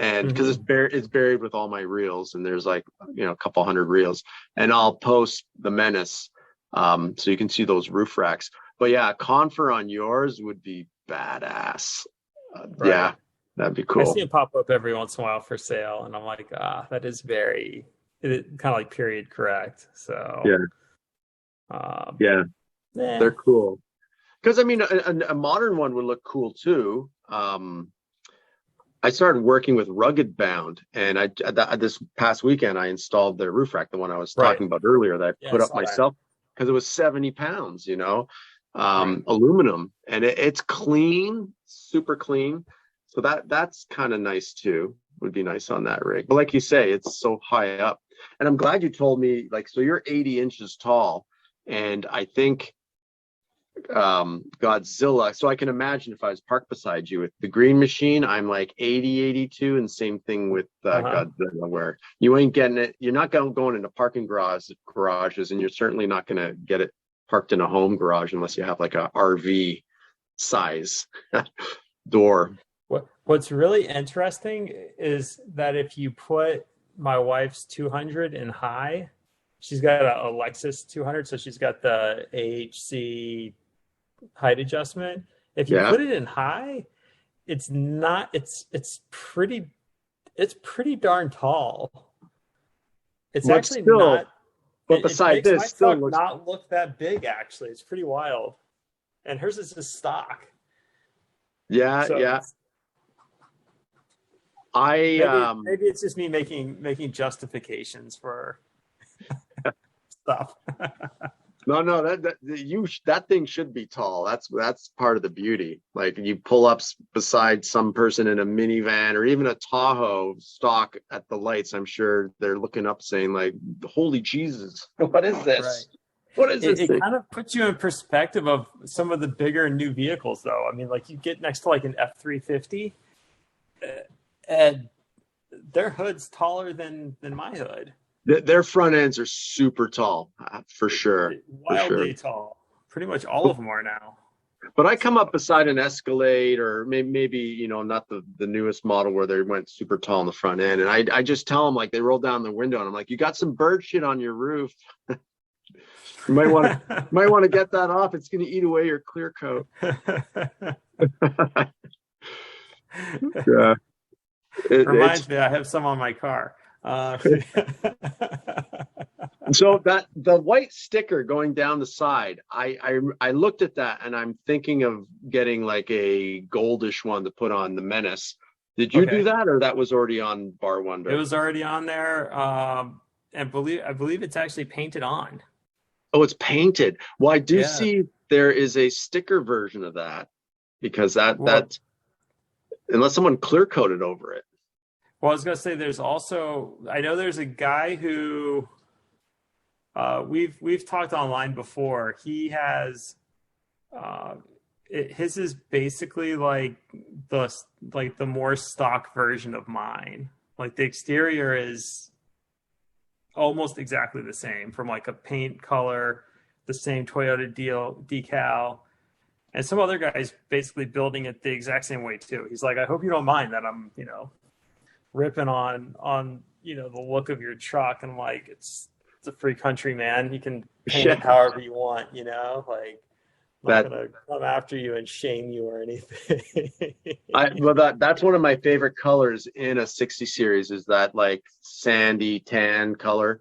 And because it's buried with all my reels, and there's like a couple hundred reels, and I'll post the Menace, so you can see those roof racks. But yeah, a Confer on yours would be badass. Yeah, that'd be cool. I see it pop up every once in a while for sale, and I'm like, that is very kind of like period correct. So they're cool. Because I mean, a modern one would look cool too. I started working with Rugged Bound, and this past weekend I installed their roof rack, the one I was talking about earlier, that I put up myself, because it was 70 pounds, aluminum, and it's clean, super clean. So that's kind of nice too. Would be nice on that rig. But like you say, it's so high up. And I'm glad you told me, so you're 80 inches tall, and I think Godzilla. So I can imagine if I was parked beside you with the Green Machine, I'm like 80, 82, and same thing with Godzilla, where you ain't getting it. You're not going into parking garages, and you're certainly not going to get it parked in a home garage unless you have like a RV size door. What's really interesting is that if you put my wife's 200 in high. She's got a Lexus 200, so she's got the AHC height adjustment. If you Yeah. put it in high, it's not. It's pretty. It's pretty darn tall. It's But actually still, not. but It beside makes my this, still truck looks. not look that big. Actually, it's pretty wild. And hers is just stock. Yeah, So yeah. I maybe it's just me making justifications for stuff. no, that thing should be tall. That's part of the beauty. Like you pull up beside some person in a minivan or even a Tahoe stock at the lights, I'm sure they're looking up saying like, "Holy Jesus, what is this? Right. What is this It thing?" kind of puts you in perspective of some of the bigger new vehicles, though. I mean, like you get next to like an F-350, and their hood's taller than my hood. Their front ends are super tall, for sure. Wildly tall. Pretty much all of them are now. But I come up beside an Escalade or maybe not the newest model where they went super tall on the front end, and I just tell them, like, they roll down the window and I'm like, "You got some bird shit on your roof. You might want to get that off. It's going to eat away your clear coat." Yeah. Reminds me, I have some on my car. So that the white sticker going down the side, I looked at that and I'm thinking of getting like a goldish one to put on the Menace. Did you do that, or that was already on Bar Wonder? It was already on there, and I believe it's actually painted on. Oh, it's painted. Well, I do see there is a sticker version of that, because that unless someone clear coated over it. Well, I was gonna say I know there's a guy who we've talked online before. He has his is basically like the more stock version of mine. Like the exterior is almost exactly the same, from like a paint color, the same Toyota decal, and some other guy's basically building it the exact same way too. He's like, "I hope you don't mind that I'm ripping on the look of your truck," and I'm like, it's a free country, man. You can paint it however you want, like, I'm not gonna come after you and shame you or anything. That's one of my favorite colors in a 60 series, is that like sandy tan color,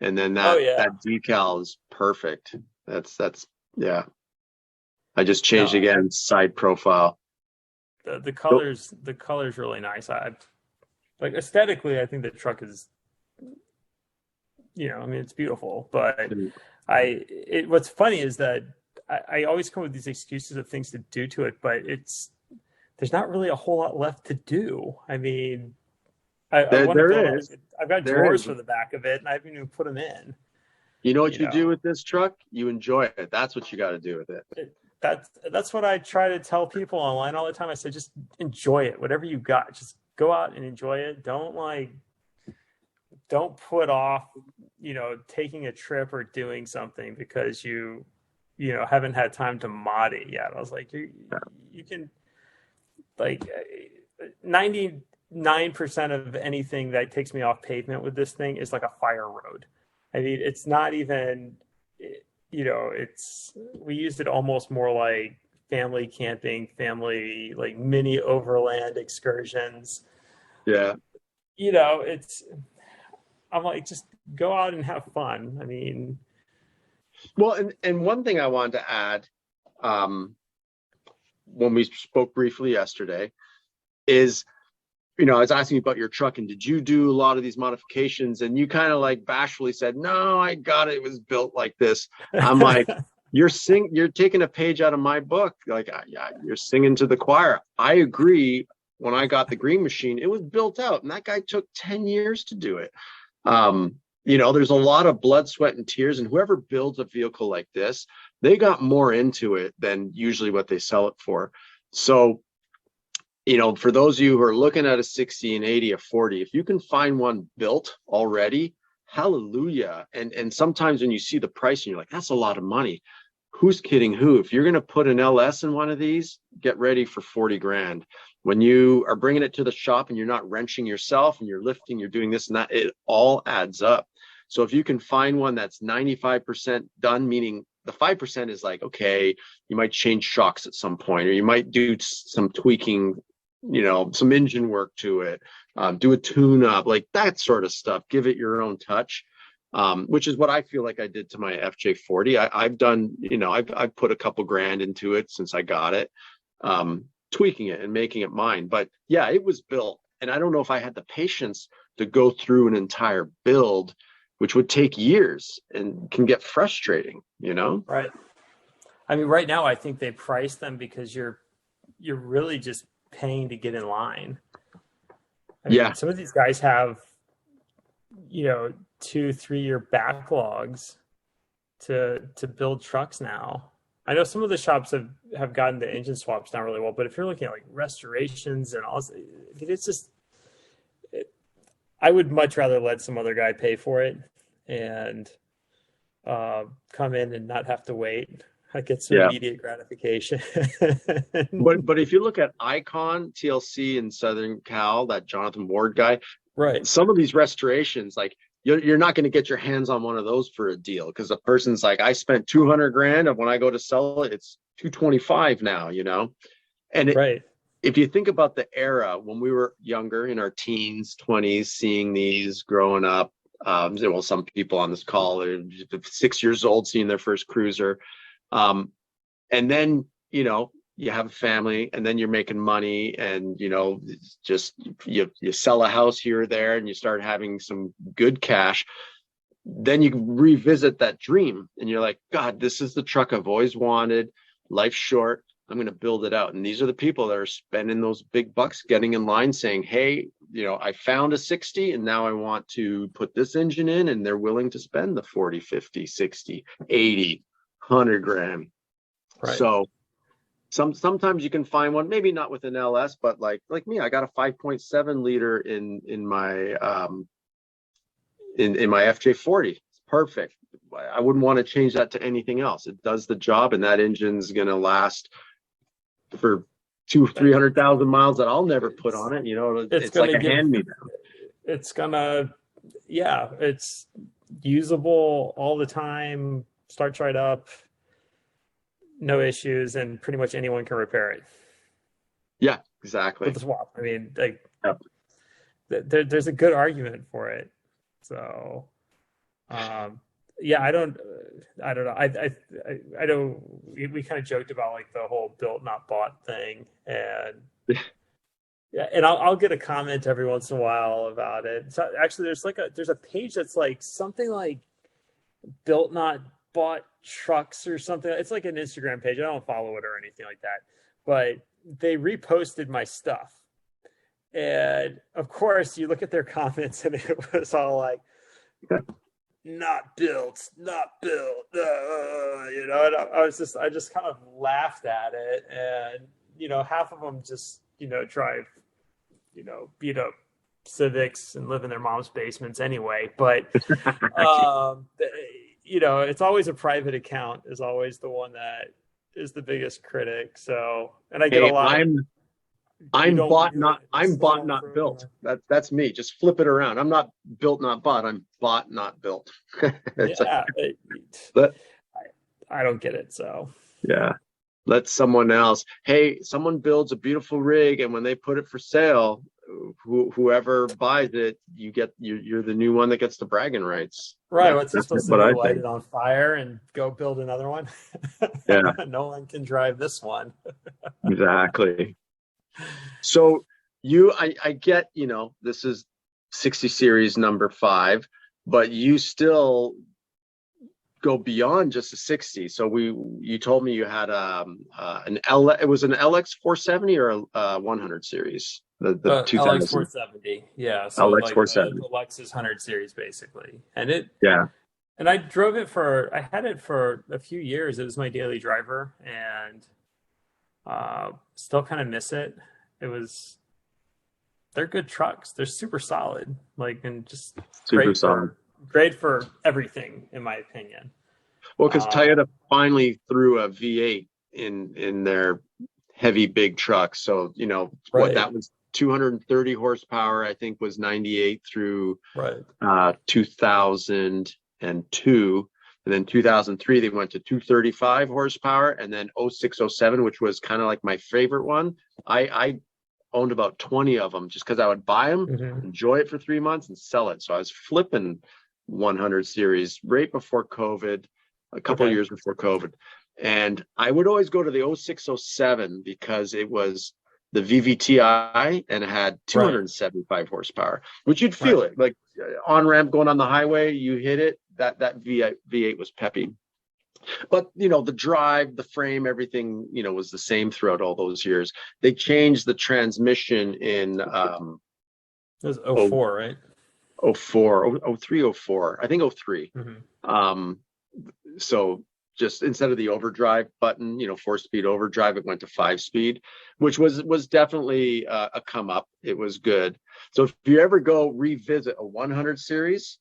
and then that decal is perfect. That's yeah. I just changed again, side profile. The color's really nice. Like aesthetically, I think the truck is, it's beautiful. But what's funny is that I always come with these excuses of things to do to it, but there's not really a whole lot left to do. I mean, I've got drawers for the back of it, and I haven't even put them in. You know what you do with this truck? You enjoy it. That's what you got to do with it. That's what I try to tell people online all the time. I say, just enjoy it. Whatever you got, just go out and enjoy it. Don't put off, taking a trip or doing something because you haven't had time to mod it yet. I was like, you can, like, 99% of anything that takes me off pavement with this thing is like a fire road. I mean, it's not even, we used it almost more like family camping, like mini overland excursions. Yeah. I'm like, just go out and have fun. I mean, well, and one thing I wanted to add, when we spoke briefly yesterday, is, I was asking you about your truck, and did you do a lot of these modifications? And you kind of like bashfully said, "No, I got it. It was built like this." I'm like, you're taking a page out of my book. Like, you're singing to the choir. I agree. When I got the Green Machine, it was built out, and that guy took 10 years to do it. There's a lot of blood, sweat, and tears, and whoever builds a vehicle like this, they got more into it than usually what they sell it for. So, for those of you who are looking at a 60, an 80, a 40, if you can find one built already, hallelujah. And sometimes when you see the price and you're like, that's a lot of money. Who's kidding who? If you're going to put an LS in one of these, get ready for 40 grand. when you are bringing it to the shop and you're not wrenching yourself and you're lifting, you're doing this and that, it all adds up. So if you can find one that's 95% done, meaning the 5% is like, okay, you might change shocks at some point, or you might do some tweaking, some engine work to it, do a tune up, like that sort of stuff, give it your own touch. Which is what I feel like I did to my FJ40. I've done, I've put a couple grand into it since I got it. Tweaking it and making it mine. But yeah, it was built. And I don't know if I had the patience to go through an entire build, which would take years and can get frustrating, Right. I mean, right now, I think they price them because you're really just paying to get in line. I mean, some of these guys have, 2-3 year backlogs to build trucks now. I know some of the shops have gotten the engine swaps down really well, but if you're looking at like restorations and all, it's just, I would much rather let some other guy pay for it and come in and not have to wait. I get some immediate gratification. but if you look at Icon TLC in Southern Cal, that Jonathan Ward guy, right? Some of these restorations, like you're not going to get your hands on one of those for a deal, because the person's like, I spent 200 grand, and when I go to sell it, it's 225 now, And right. If you think about the era when we were younger, in our teens, 20s, seeing these growing up, some people on this call are 6 years old seeing their first cruiser. And then, you have a family, and then you're making money, and, just you sell a house here or there, and you start having some good cash. Then you revisit that dream, and you're like, God, this is the truck I've always wanted. Life's short. I'm going to build it out. And these are the people that are spending those big bucks, getting in line saying, hey, I found a 60 and now I want to put this engine in, and they're willing to spend the 40, 50, 60, 80, 100 grand. Right. So sometimes you can find one, maybe not with an LS, but like me, I got a 5.7 liter in my in my FJ40. It's perfect. I wouldn't want to change that to anything else. It does the job, and that engine's going to last for 200,000-300,000 miles that I'll never put on it. It's like a hand-me-down. It's gonna, it's usable all the time. Starts right up, no issues, and pretty much anyone can repair it. Yeah, exactly. With the swap, I mean, there's a good argument for it. So, I don't know. I know we kind of joked about like the whole built not bought thing, and and I'll get a comment every once in a while about it. So actually, there's a page that's like something like built not bought trucks or something. It's like an Instagram page. I don't follow it or anything like that, but they reposted my stuff, and of course, you look at their comments, and it was all like, not built, and I just kind of laughed at it, and half of them just drive beat up Civics and live in their mom's basements anyway, but it's always a private account is always the one that is the biggest critic. So, and I get a lot. I'm bought not built. That's me. Just flip it around. I'm not built not bought. I'm bought not built. I don't get it. So let someone else. Hey, someone builds a beautiful rig, and when they put it for sale, whoever buys it, you're the new one that gets the bragging rights. Right. What's it supposed to do? Light it on fire and go build another one? Yeah. No one can drive this one. Exactly. So I get, this is 60 series number 5, but you still go beyond just a 60. So you told me you had it was an LX 470 or a 100 series, the 2000 LX 470. Yeah. So LX like 470. the Lexus 100 series basically. And and I had it for a few years. It was my daily driver, and still kind of miss it. They're good trucks. They're super solid, and just super solid. Great for everything, in my opinion. Well, because Toyota finally threw a V8 in their heavy big trucks. So, what that was 230 horsepower, I think was 98 through 2002. And then 2003, they went to 235 horsepower. And then 0607, which was kind of like my favorite one. I owned about 20 of them just because I would buy them, enjoy it for 3 months and sell it. So I was flipping 100 series right before COVID, a couple of years before COVID. And I would always go to the 0607 because it was the VVTi and it had 275 horsepower, which you'd feel it like on ramp going on the highway, you hit it, that V8 was peppy. But, the drive, the frame, everything, was the same throughout all those years. They changed the transmission in... it was 04, right? 04, 03, 04. I think 03. So just instead of the overdrive button, 4-speed overdrive, it went to 5-speed, which was definitely a come up. It was good. So if you ever go revisit a 100 series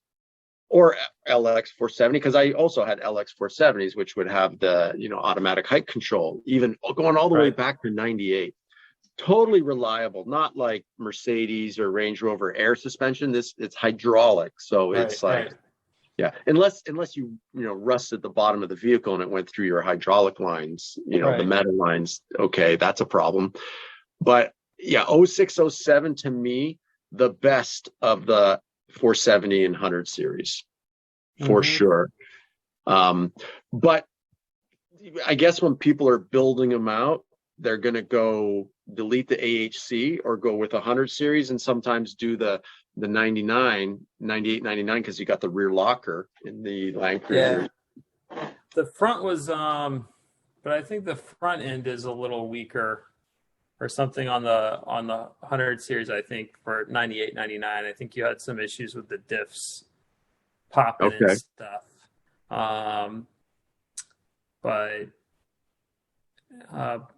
or LX 470, because I also had LX 470s, which would have the, automatic height control, even going all the way back to 98. Totally reliable, not like Mercedes or Range Rover air suspension. It's hydraulic. So it's like, yeah, unless you rusted the bottom of the vehicle and it went through your hydraulic lines, the metal lines. Okay, that's a problem. But yeah, 0607 to me, the best of the 470 and 100 series for sure. But I guess when people are building them out, they're going to go delete the AHC or go with 100 series and sometimes do the 98, 99 because you got the rear locker in the landcruiser. Yeah. The front was, but I think the front end is a little weaker or something on the 100 series. I think for 98, 99, I think you had some issues with the diffs popping and stuff.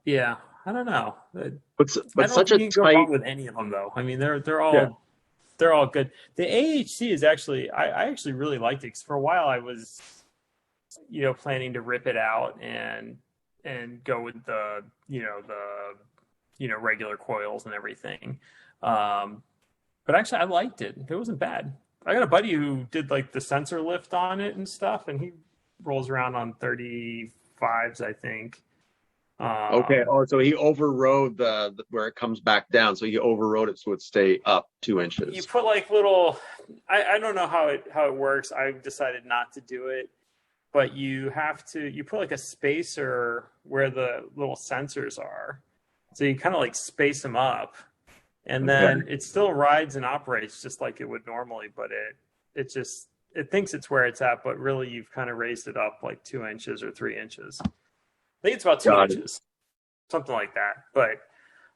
Yeah, I don't know. But such a tight with any of them though. I mean, they're all good. The AHC is actually, I actually really liked it because for a while I was, planning to rip it out and go with the regular coils and everything. But actually I liked it. It wasn't bad. I got a buddy who did like the sensor lift on it and stuff, and he rolls around on 35s, I think. So he overrode the where it comes back down. So he overrode it so it stay up 2 inches. You put like little, I don't know how it works. I decided not to do it, but you put like a spacer where the little sensors are. So you kind of like space them up, and then it still rides and operates just like it would normally, but it thinks it's where it's at, but really you've kind of raised it up like 2 inches or 3 inches. I think it's about 2 inches, something like that. But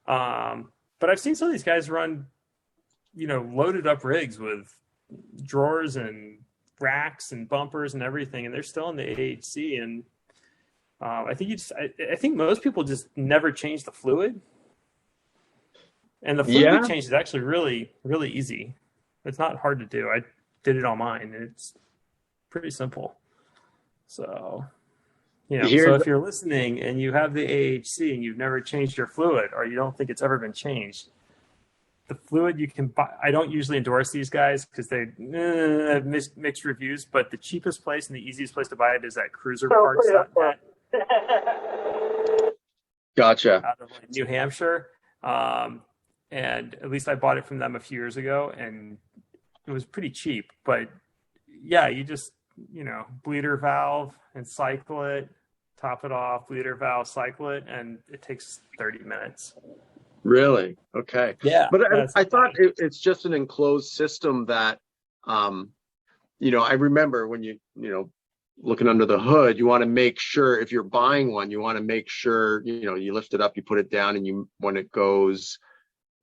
I've seen some of these guys run, loaded up rigs with drawers and racks and bumpers and everything, and they're still in the AHC. And I think most people just never change the fluid. And the fluid change is actually really, really easy. It's not hard to do. I did it on mine, and it's pretty simple. So... so if you're listening and you have the AHC and you've never changed your fluid or you don't think it's ever been changed, the fluid you can buy, I don't usually endorse these guys because they have mixed reviews, but the cheapest place and the easiest place to buy it is at cruiserparts.net. Gotcha. Out of New Hampshire. And at least I bought it from them a few years ago and it was pretty cheap. But yeah, you just, bleeder valve and cycle it, top it off, bleeder valve, cycle it, and it takes 30 minutes. Really? Okay. Yeah. But I thought it's just an enclosed system that, I remember when looking under the hood, you want to make sure if you're buying one, you want to make sure, you lift it up, you put it down, and when it goes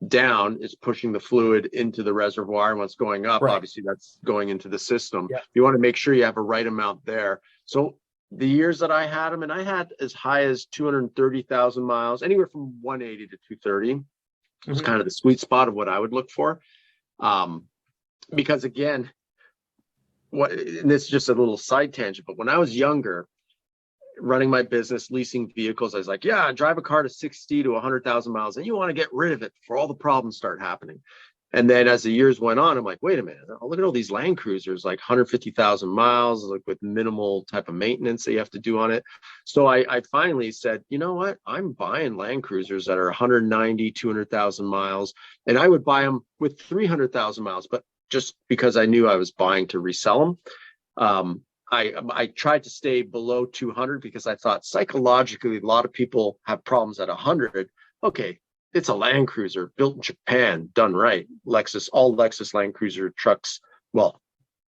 down, it's pushing the fluid into the reservoir, and what's going up, obviously that's going into the system. You want to make sure you have a right amount there. So the years that I had them, and I had as high as 230,000 miles, anywhere from 180 to 230 was kind of the sweet spot of what I would look for. Because again, and this is just a little side tangent, but when I was younger, running my business, leasing vehicles. I was like, yeah, drive a car to 60 to 100,000 miles, and you want to get rid of it before all the problems start happening. And then as the years went on, I'm like, wait a minute, look at all these Land Cruisers, like 150,000 miles, like with minimal type of maintenance that you have to do on it. So I finally said, you know what? I'm buying Land Cruisers that are 190, 200,000 miles, and I would buy them with 300,000 miles, but just because I knew I was buying to resell them. I tried to stay below 200 because I thought psychologically, a lot of people have problems at 100. Okay, it's a Land Cruiser built in Japan, done right. All Lexus Land Cruiser trucks, well,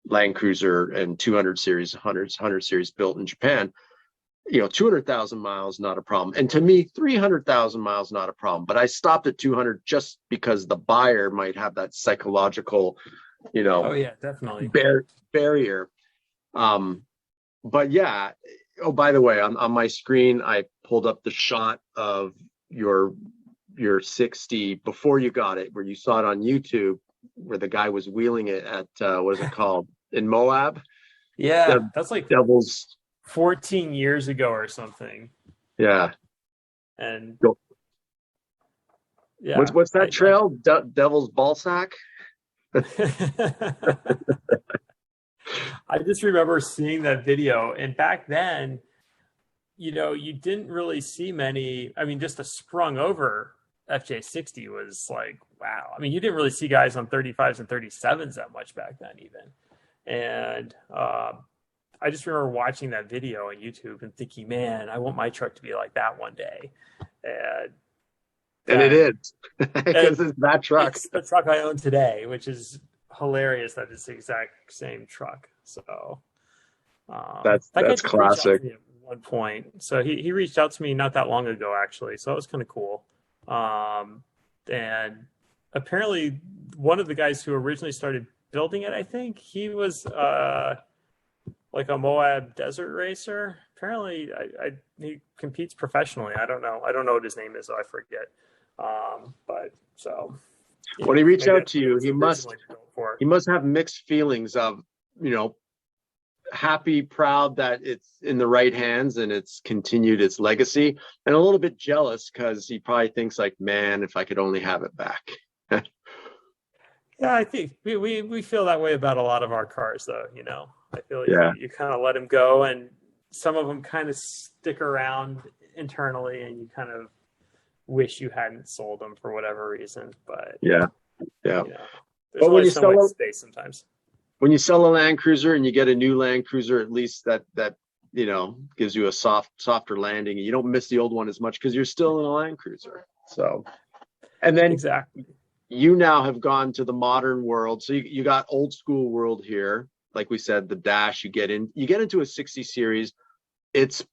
Land Cruiser and 200 series, 100 series built in Japan, 200,000 miles, not a problem. And to me, 300,000 miles, not a problem. But I stopped at 200 just because the buyer might have that psychological, oh yeah, definitely barrier. But yeah. Oh, by the way, on my screen, I pulled up the shot of your 60 before you got it, where you saw it on YouTube, where the guy was wheeling it at what is it called, in Moab? Yeah, that's like Devil's 14 years ago or something. Yeah. And yeah, what's that trail? Devil's Ballsack. I just remember seeing that video, and back then, you didn't really see many. I mean, just a sprung over FJ60 was like, wow. I mean, you didn't really see guys on 35s and 37s that much back then even. And I just remember watching that video on YouTube and thinking, man, I want my truck to be like that one day. And it is, because it's that truck. It's the truck I own today, which is hilarious that it's the exact same truck. So that's classic. At one point, so he reached out to me not that long ago, actually. So that was kind of cool. And apparently one of the guys who originally started building it, I think he was like a Moab desert racer. Apparently he competes professionally. I don't know what his name is, so I forget. But so when he reached out to you, he must have mixed feelings of, happy, proud that it's in the right hands and it's continued its legacy, and a little bit jealous because he probably thinks like, man, if I could only have it back. Yeah, I think we feel that way about a lot of our cars, though. I feel like you kind of let them go, and some of them kind of stick around internally, and you kind of wish you hadn't sold them for whatever reason. But yeah. There's only so much space sometimes. When you sell a Land Cruiser and you get a new Land Cruiser, at least that gives you a softer landing, and you don't miss the old one as much because you're still in a Land Cruiser. So, and then exactly, you now have gone to the modern world. So you got old school world here. Like we said, the dash, you get into a 60 series. It's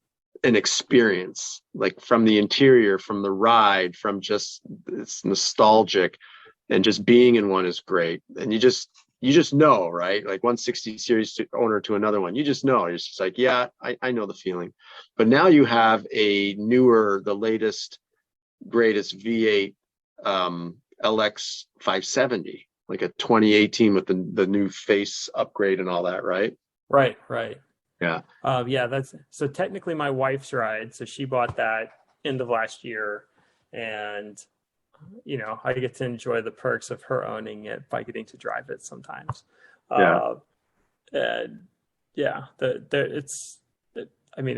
an experience, like from the interior, from the ride, from just, it's nostalgic, and just being in one is great. And you just know, right? Like 160 series owner to another one, you just know. It's just like, yeah, I know the feeling. But now you have the latest, greatest V8 LX 570, like a 2018 with the new face upgrade and all that, right? Right. Yeah. That's so technically my wife's ride. So she bought that end of last year, and I get to enjoy the perks of her owning it by getting to drive it sometimes.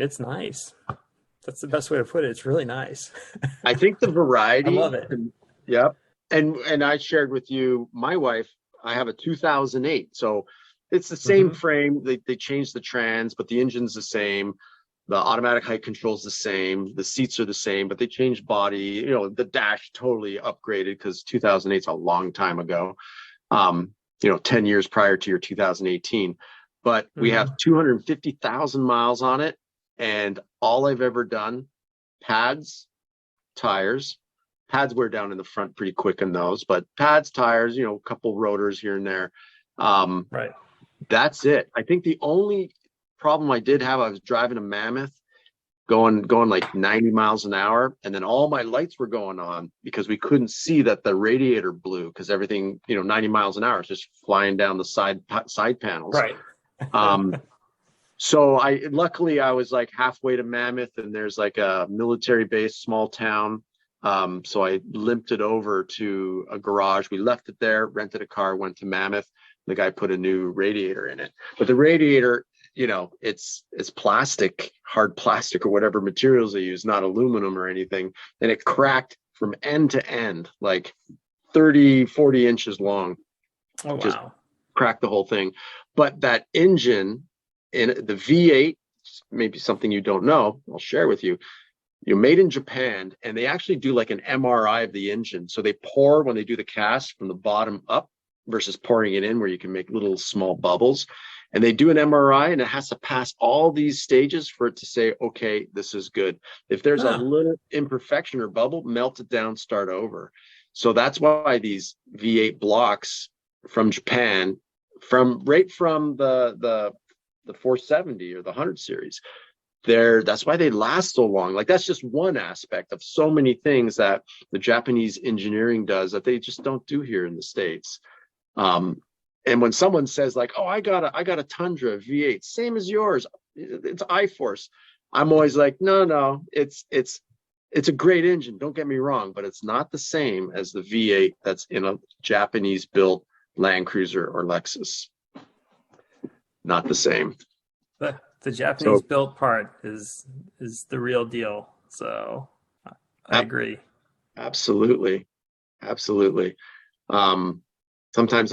It's nice. That's the best way to put it. It's really nice. I think the variety. I love it. Yep. And I shared with you, my wife, I have a 2008. So it's the same frame. They changed the trans, but the engine's the same. The automatic height control's the same. The seats are the same, but they changed body. The dash totally upgraded because 2008 is a long time ago. 10 years prior to your 2018. But we have 250,000 miles on it. And all I've ever done, pads, tires. Pads wear down in the front pretty quick in those, but pads, tires, a couple rotors here and there. Right. That's it. I think the only problem I did have, I was driving a Mammoth going like 90 miles an hour, and then all my lights were going on because we couldn't see that the radiator blew, because everything, 90 miles an hour is just flying down the side panels. Right. So luckily I was like halfway to Mammoth, and there's like a military base, small town. So I limped it over to a garage. We left it there, rented a car, went to Mammoth. The guy put a new radiator in it, but the radiator, it's plastic, hard plastic or whatever materials they use, not aluminum or anything. And it cracked from end to end, like 30, 40 inches long. Oh, Just wow. cracked the whole thing. But that engine in the V8, maybe something you don't know, I'll share with you. You're made in Japan, and they actually do like an MRI of the engine. So they pour, when they do the cast, from the bottom up versus pouring it in where you can make little small bubbles. And they do an MRI, and it has to pass all these stages for it to say, okay, this is good. If there's a little imperfection or bubble, melt it down, start over. So that's why these V8 blocks from Japan, from the 470 or the 100 series, that's why they last so long. Like, that's just one aspect of so many things that the Japanese engineering does that they just don't do here in the States. And when someone says like, oh, I got a Tundra V8, same as yours, it's I-Force, I'm always like, no, it's a great engine, don't get me wrong, but it's not the same as the V8 that's in a Japanese built Land Cruiser or Lexus. Not the same. The Japanese built part is the real deal. So I agree. Absolutely. Sometimes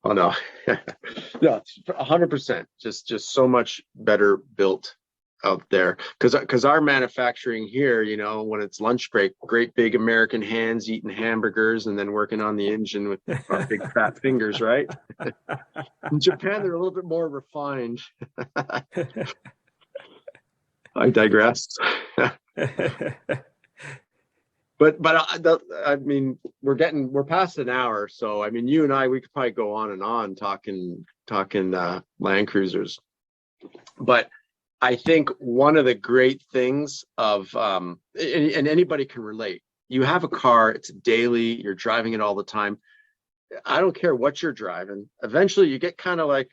no, 100%. Just so much better built out there. Because our manufacturing here, when it's lunch break, great big American hands eating hamburgers and then working on the engine with our big fat fingers, right? In Japan, they're a little bit more refined. I digress. But I mean, we're past an hour, so I mean, you and I, we could probably go on and on talking Land Cruisers. But I think one of the great things of and anybody can relate. You have a car, it's daily, you're driving it all the time. I don't care what you're driving. Eventually, you get kind of like,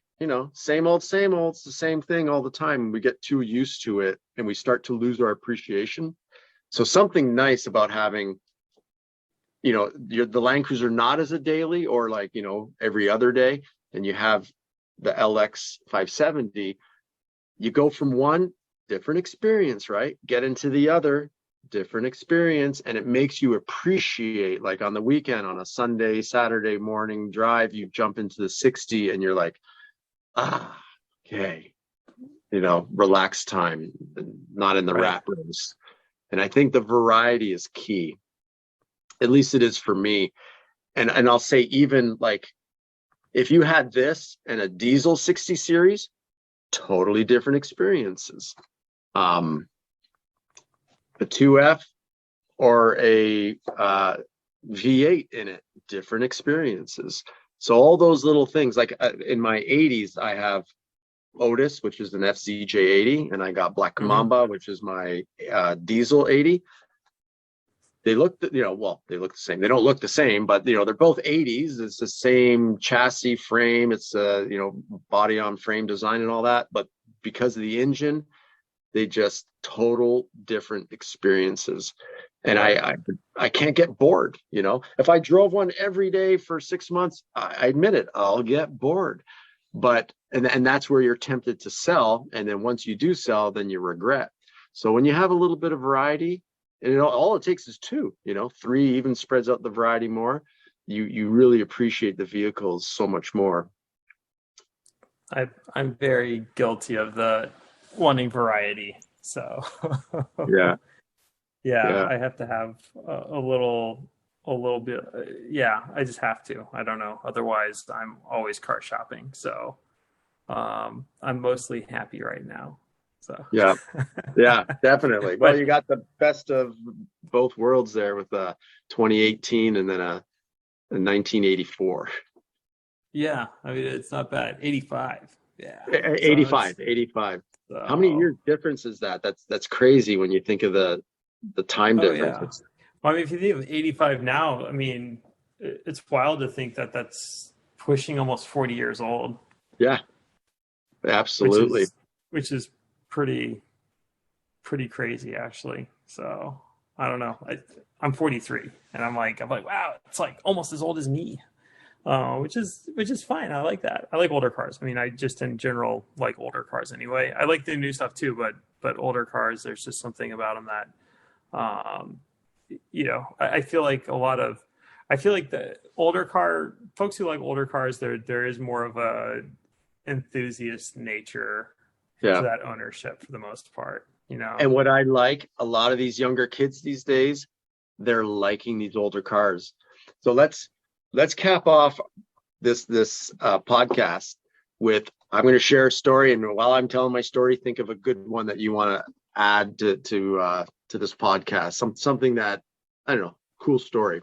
same old. It's the same thing all the time. We get too used to it, and we start to lose our appreciation. So something nice about having, the Land Cruiser not as a daily or like, every other day, and you have the LX 570, you go from one different experience, right? Get into the other different experience, and it makes you appreciate, like on the weekend, on a Sunday, Saturday morning drive, you jump into the 60 and you're like, okay, relax time, not in the rat race. And I think the variety is key. At least it is for me. And I'll say, even like, if you had this and a diesel 60 series, totally different experiences. A 2F or a V8 in it, different experiences. So all those little things, like in my 80s, I have Otis, which is an FZJ80, and I got Black Mamba, which is my diesel 80. They look, they look the same. They don't look the same, but they're both 80s. It's the same chassis frame. It's body on frame design and all that. But because of the engine, they just total different experiences. And I can't get bored. If I drove one every day for 6 months, I admit it, I'll get bored. But and that's where you're tempted to sell, and then once you do sell, then you regret. So when you have a little bit of variety, and all it takes is 2, 3 even spreads out the variety more. You really appreciate the vehicles so much more. I'm very guilty of the wanting variety. So yeah, I have to have a little bit. I just have to. I don't know. Otherwise, I'm always car shopping. So I'm mostly happy right now. So yeah, definitely. Well, you got the best of both worlds there with 2018 and then a 1984. Yeah, I mean, it's not bad. 85. Yeah. 85. So, how many years difference is that? That's crazy when you think of the time difference. Yeah. Well, I mean, if you think of 85 now, I mean, it's wild to think that that's pushing almost 40 years old. Yeah, absolutely. which is pretty crazy actually. So I don't know. I'm 43, and I'm like, wow, it's like almost as old as me, which is fine. I like that. I like older cars. I mean, I just in general like older cars anyway. I like the new stuff too, but older cars, there's just something about them that, I feel like the older car folks who like older cars, there is more of a enthusiast nature to that ownership for the most part. And what I like, a lot of these younger kids these days, they're liking these older cars. So let's cap off this podcast with, I'm going to share a story, and while I'm telling my story, think of a good one that you want to add to this podcast. Something that, I don't know, cool story.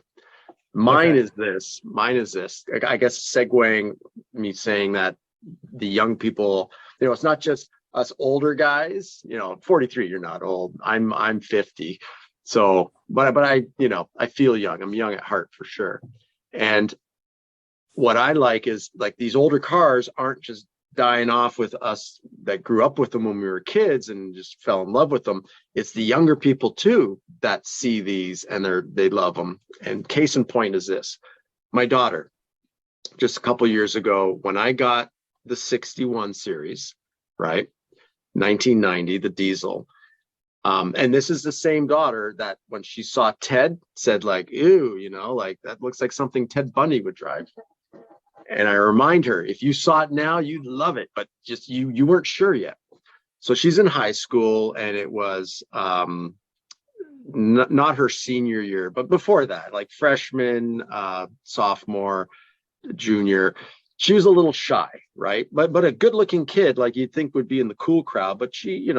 Mine is this. I guess segueing me saying that the young people, it's not just us older guys, 43, you're not old. I'm 50. So, but I feel young. I'm young at heart for sure. And what I like is like these older cars aren't just dying off with us that grew up with them when we were kids and just fell in love with them. It's the younger people too that see these and they love them. And case in point is this. My daughter, just a couple years ago, when I got the 61 series, right? 1990, the diesel. And this is the same daughter that when she saw Ted said like, ew, like that looks like something Ted Bundy would drive. And I remind her, if you saw it now, you'd love it, but just you weren't sure yet. So she's in high school, and it was not her senior year, but before that, like freshman, sophomore, junior. She was a little shy, right? But a good-looking kid, like you'd think would be in the cool crowd. But she,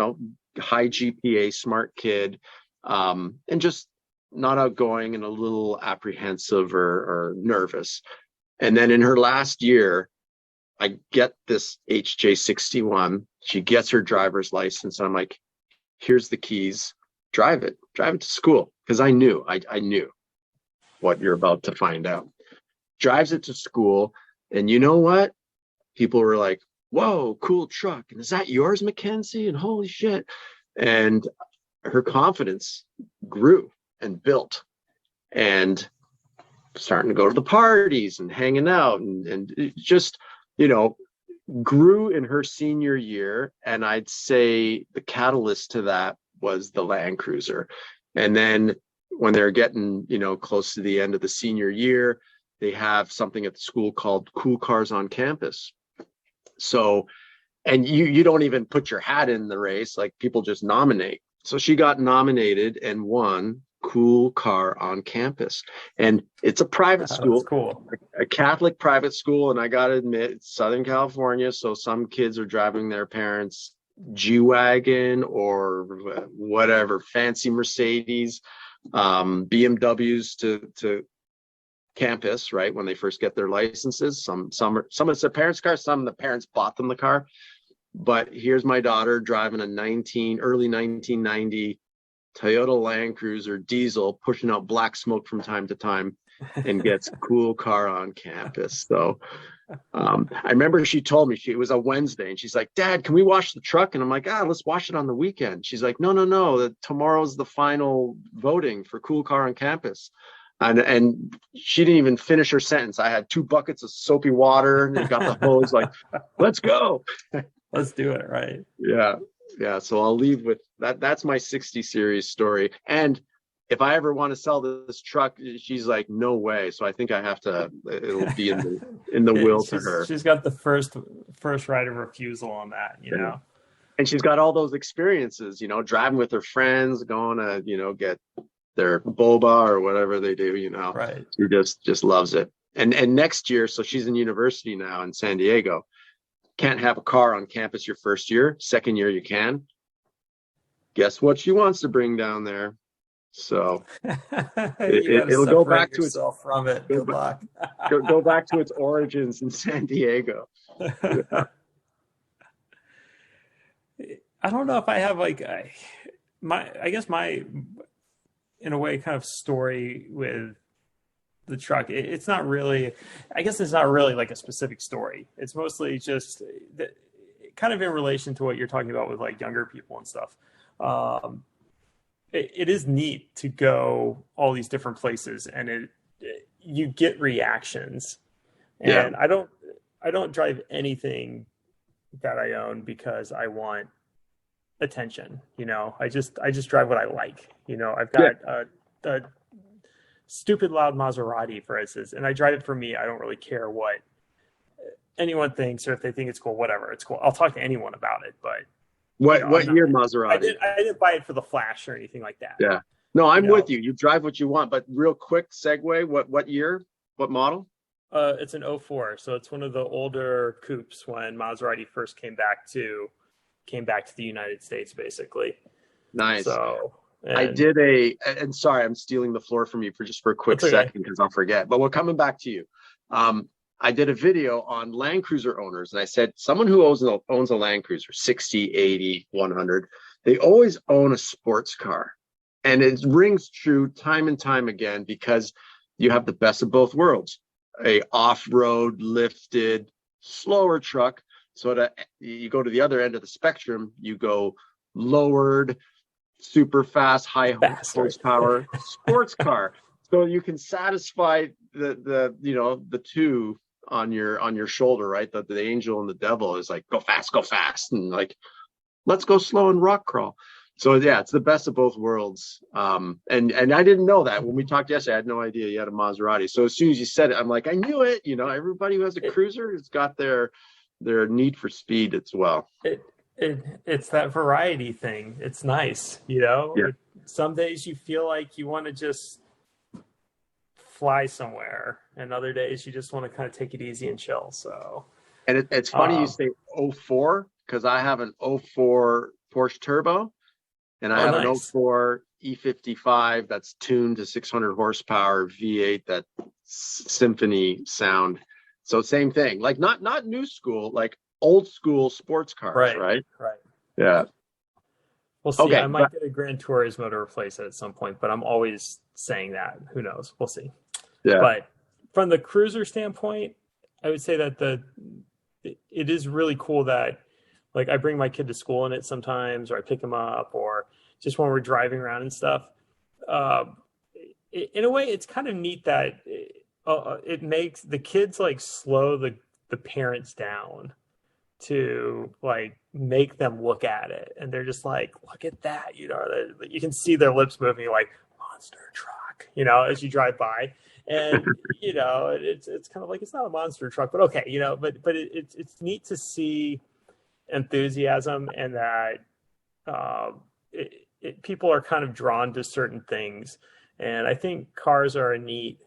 high GPA, smart kid, and just not outgoing and a little apprehensive or nervous. And then in her last year, I get this HJ61. She gets her driver's license. And I'm like, here's the keys. Drive it to school. Because I knew what you're about to find out. Drives it to school. And you know what? People were like, whoa, cool truck. And is that yours, Mackenzie? And holy shit. And her confidence grew and built. And starting to go to the parties and hanging out and it just, grew in her senior year. And I'd say the catalyst to that was the landcruiser. And then when they're getting, close to the end of the senior year, they have something at the school called Cool Cars on Campus. So, and you don't even put your hat in the race, like people just nominate. So she got nominated and won Cool Car on Campus. And it's a private school, cool. A Catholic private school. And I got to admit, it's Southern California. So some kids are driving their parents' G-Wagon or whatever, fancy Mercedes, BMWs to campus, right? When they first get their licenses, some it's their parents' car, some the parents bought them the car. But here's my daughter driving a early 1990 Toyota Land Cruiser diesel, pushing out black smoke from time to time, and gets Cool Car on Campus. So I remember she told me, it was a Wednesday, and she's like, Dad, can we wash the truck? And I'm like, let's wash it on the weekend. She's like, no, tomorrow's the final voting for Cool Car on Campus. And she didn't even finish her sentence. I had 2 buckets of soapy water and got the hose, like, let's go. Let's do it, right? Yeah. So I'll leave with that. That's my 60 series story. And if I ever want to sell this truck, she's like, no way. So I think I have to, it'll be in the will to her. She's got the first right of refusal on that, know. And she's got all those experiences, driving with her friends, going to, get their boba or whatever they do, Right. She just loves it. And next year, so she's in university now in San Diego. Can't have a car on campus your first year. Second year you can. Guess what she wants to bring down there? So it'll go back to itself from it. Good luck. go back to its origins in San Diego. Yeah. I don't know if I have like I guess my in a way kind of story with the truck. It's not really, I guess it's not really like a specific story. It's mostly just that kind of in relation to what you're talking about with like younger people and stuff. It is neat to go all these different places, and you get reactions. And I don't drive anything that I own because I want attention. I just drive what I like. I've got a stupid loud Maserati, for instance, and I drive it for me. I don't really care what anyone thinks, or if they think it's cool, whatever. It's cool. I'll talk to anyone about it, but what year Maserati? I didn't buy it for the flash or anything like that. Yeah. No, I'm with you. You drive what you want, but real quick segue, what year? What model? It's an '04, so it's one of the older coupes when Maserati first came back to the United States, basically. Nice. So I did and sorry, I'm stealing the floor from you for a quick second because I'll forget, but we're coming back to you. I did a video on Land Cruiser owners, and I said someone who owns a Land Cruiser, 60, 80, 100, they always own a sports car. And it rings true time and time again because you have the best of both worlds. A off-road, lifted, slower truck. So that you go to the other end of the spectrum, you go lowered, super fast, high horsepower sports car. So you can satisfy the two on your shoulder, right? The angel and the devil is like, go fast, and like, let's go slow and rock crawl. So yeah, it's the best of both worlds. And I didn't know that when we talked yesterday. I had no idea you had a Maserati. So as soon as you said it, I'm like, I knew it. Everybody who has a cruiser has got their need for speed as well. It's that variety thing. It's nice, Yeah. Some days you feel like you want to just fly somewhere, and other days you just want to kind of take it easy and chill. So, and it's funny you say 04 because I have an 04 Porsche Turbo, and I have an 04 E55 that's tuned to 600 horsepower V8, that symphony sound. So same thing, like not new school, like old school sports cars, right? Yeah. We'll see. I might get a Gran Turismo to replace it at some point, but I'm always saying that. Who knows? We'll see. Yeah. But from the cruiser standpoint, I would say that it is really cool that, like, I bring my kid to school in it sometimes, or I pick him up, or just when we're driving around and stuff. In a way, it's kind of neat that it makes the kids like slow the parents down to like make them look at it, and they're just like, look at that, you can see their lips moving, like, monster truck, as you drive by, and it's kind of like, it's not a monster truck, but okay, but it's neat to see enthusiasm, and that people are kind of drawn to certain things, and I think cars are a neat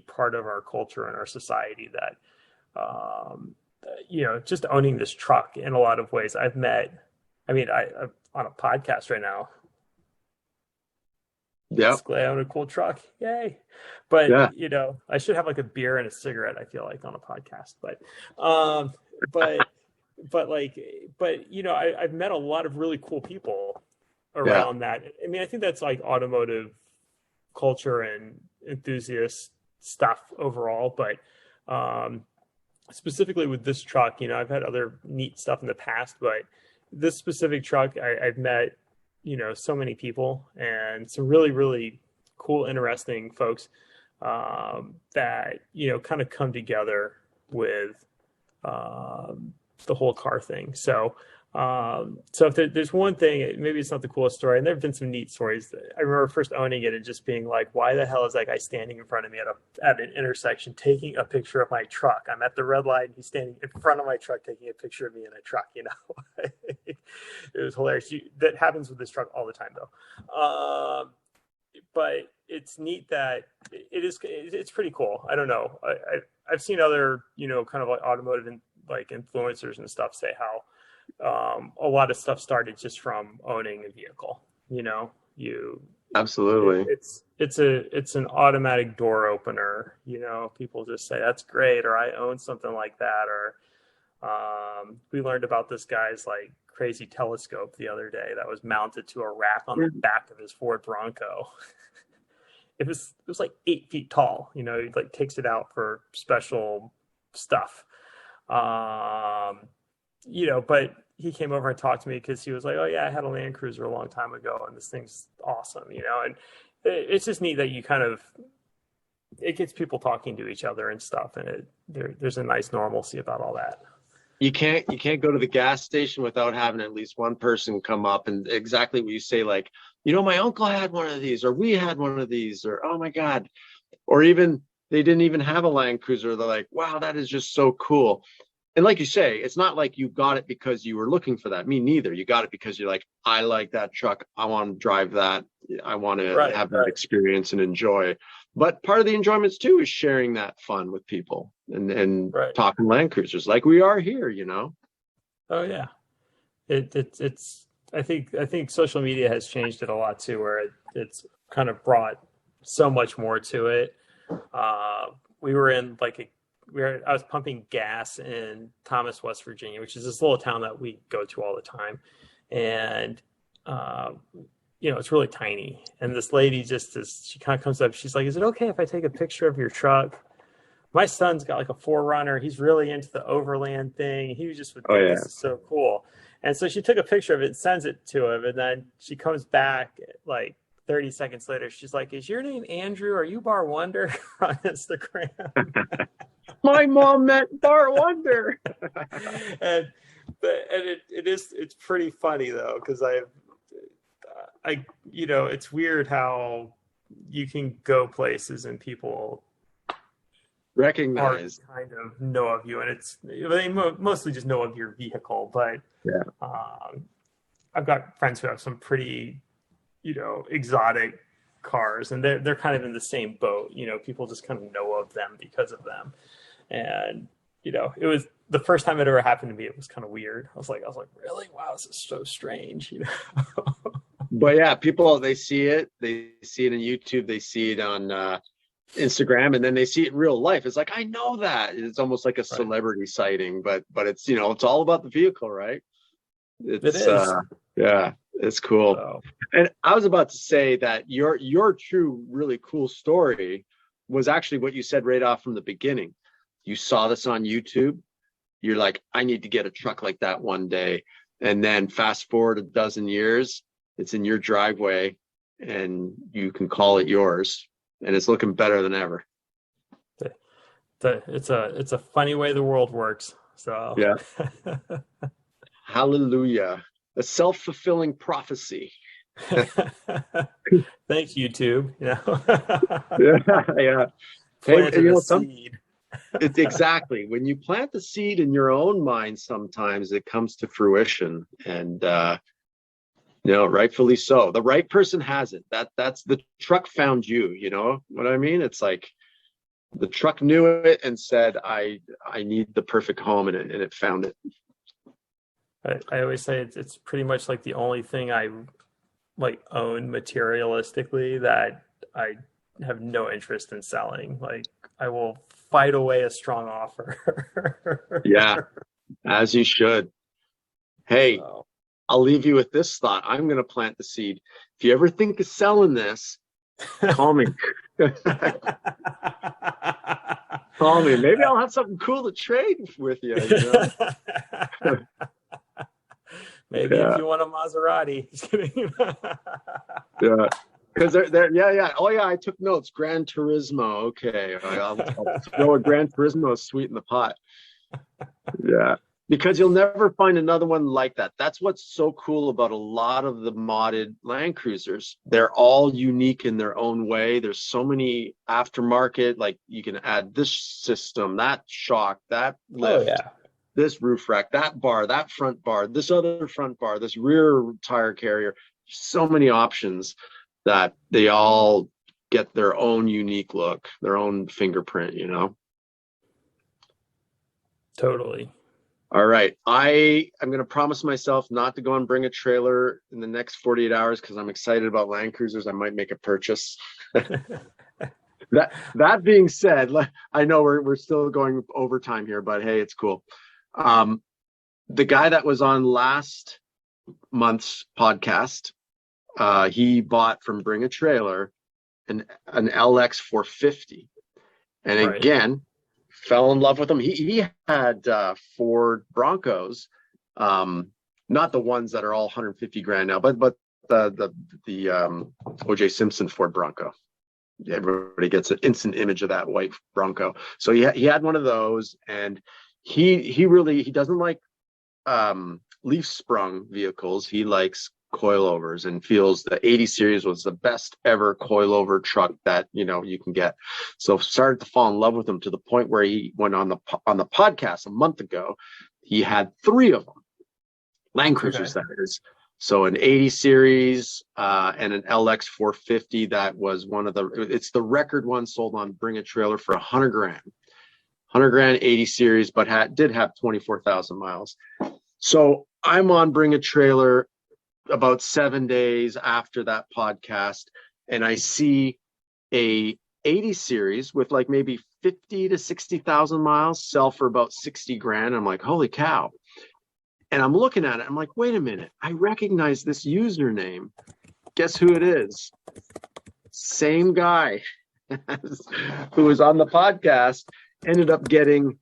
part of our culture and our society that just owning this truck in a lot of ways. I'm on a podcast right now. Yeah. I own a cool truck. Yay. But, I should have like a beer and a cigarette, I feel like, on a podcast. I've met a lot of really cool people around that. I mean, I think that's like automotive culture and enthusiast stuff overall. But, specifically with this truck, I've had other neat stuff in the past, but this specific truck, I've met, so many people and some really, really cool, interesting folks that, kind of come together with the whole car thing. So if there's one thing, maybe it's not the coolest story, and there have been some neat stories. I remember first owning it and just being like, why the hell is that guy standing in front of me at an intersection taking a picture of my truck? I'm at the red light and he's standing in front of my truck taking a picture of me in a truck, It was hilarious. That happens with this truck all the time, though. But it's neat that it's pretty cool. I don't know. I've seen other, kind of like automotive and like influencers and stuff say how a lot of stuff started just from owning a vehicle. Absolutely. It's an automatic door opener. People just say that's great, or I own something like that, or we learned about this guy's like crazy telescope the other day that was mounted to a rack on the back of his Ford Bronco. It was like 8 feet tall. He like takes it out for special stuff. but he came over and talked to me because he was like, oh yeah, I had a Land Cruiser a long time ago and this thing's awesome, and it's just neat that you kind of, it gets people talking to each other and stuff, and there's a nice normalcy about all that. You can't go to the gas station without having at least one person come up and exactly what you say, like, my uncle had one of these, or we had one of these, or oh my God, or even they didn't even have a Land Cruiser. They're like, wow, that is just so cool. And like you say, it's not like you got it because you were looking for that. Me neither. You got it because you're like, I like that truck. I want to drive that. I want to have that experience and enjoy. But part of the enjoyments too is sharing that fun with people and talking Land Cruisers like we are here, Oh yeah. It's I think social media has changed it a lot too, where it's kind of brought so much more to it. We were in I was pumping gas in Thomas, West Virginia, which is this little town that we go to all the time. And, it's really tiny. And this lady she kind of comes up, she's like, is it okay if I take a picture of your truck? My son's got like a 4Runner. He's really into the overland thing. He was just, this is so cool. And so she took a picture of it and sends it to him. And then she comes back like 30 seconds later. She's like, is your name Andrew? Are you Bar Wonder on Instagram? My mom meant Bar Wonder. and it's pretty funny though, because it's weird how you can go places and people recognize, kind of know of you, and they mostly just know of your vehicle. But I've got friends who have some pretty exotic cars, and they're kind of in the same boat. People just kind of know of them because of them. And it was the first time it ever happened to me. It was kind of weird. I was like, really? Wow, this is so strange. But yeah, people, they see it on YouTube, they see it on Instagram, and then they see it in real life. It's like, I know that. It's almost like a celebrity sighting, but it's it's all about the vehicle, right? It is. It's cool. So. And I was about to say that your true, really cool story was actually what you said right off from the beginning. You saw this on YouTube. You're like, I need to get a truck like that one day. And then fast forward a dozen years, it's in your driveway and you can call it yours, and it's looking better than ever. It's a funny way the world works. So yeah. Hallelujah. A self-fulfilling prophecy. Thanks, YouTube. Yeah. Seed. It's exactly when you plant the seed in your own mind, sometimes it comes to fruition, and rightfully so. The right person has it. That's the truck found you. You know what I mean? It's like the truck knew it and said, I need the perfect home, and it found it. I always say it's pretty much like the only thing I own materialistically that I have no interest in selling. Like, I will fight away a strong offer. Yeah, as you should. Hey, I'll leave you with this thought. I'm going to plant the seed. If you ever think of selling this, call me. Call me. Maybe I'll have something cool to trade with you. Maybe if you want a Maserati. Just kidding. Yeah. Because they're. Oh yeah, I took notes. Gran Turismo. Okay, I'll throw a Gran Turismo sweet in the pot. Yeah, because you'll never find another one like that. That's what's so cool about a lot of the modded Land Cruisers. They're all unique in their own way. There's so many aftermarket. Like, you can add this system, that shock, that lift, this roof rack, that bar, that front bar, this other front bar, this rear tire carrier. So many options that they all get their own unique look, their own fingerprint, Totally. All right. I'm going to promise myself not to go and bring a trailer in the next 48 hours because I'm excited about Land Cruisers. I might make a purchase. That being said, I know we're still going overtime here, but hey, it's cool. The guy that was on last month's podcast, he bought from Bring a Trailer an LX 450, and again fell in love with them. He had Ford Broncos, Not the ones that are all 150 grand now, but the OJ Simpson Ford Bronco. Everybody gets an instant image of that white Bronco. So he had one of those, and he doesn't like leaf sprung vehicles. He likes coilovers and feels the 80 series was the best ever coilover truck that you can get. So started to fall in love with him to the point where he went on the podcast a month ago. He had 3 of them, Land Cruisers, that is. So an 80 series and an LX 450 that was it's the record one sold on Bring a Trailer for 100 grand. 100 grand 80 series, but did have 24,000 miles. So I'm on Bring a Trailer about 7 days after that podcast, and I see a 80 series with like maybe 50 to 60,000 miles sell for about 60 grand. I'm like, holy cow. And I'm looking at it. I'm like, wait a minute. I recognize this username. Guess who it is? Same guy who was on the podcast ended up getting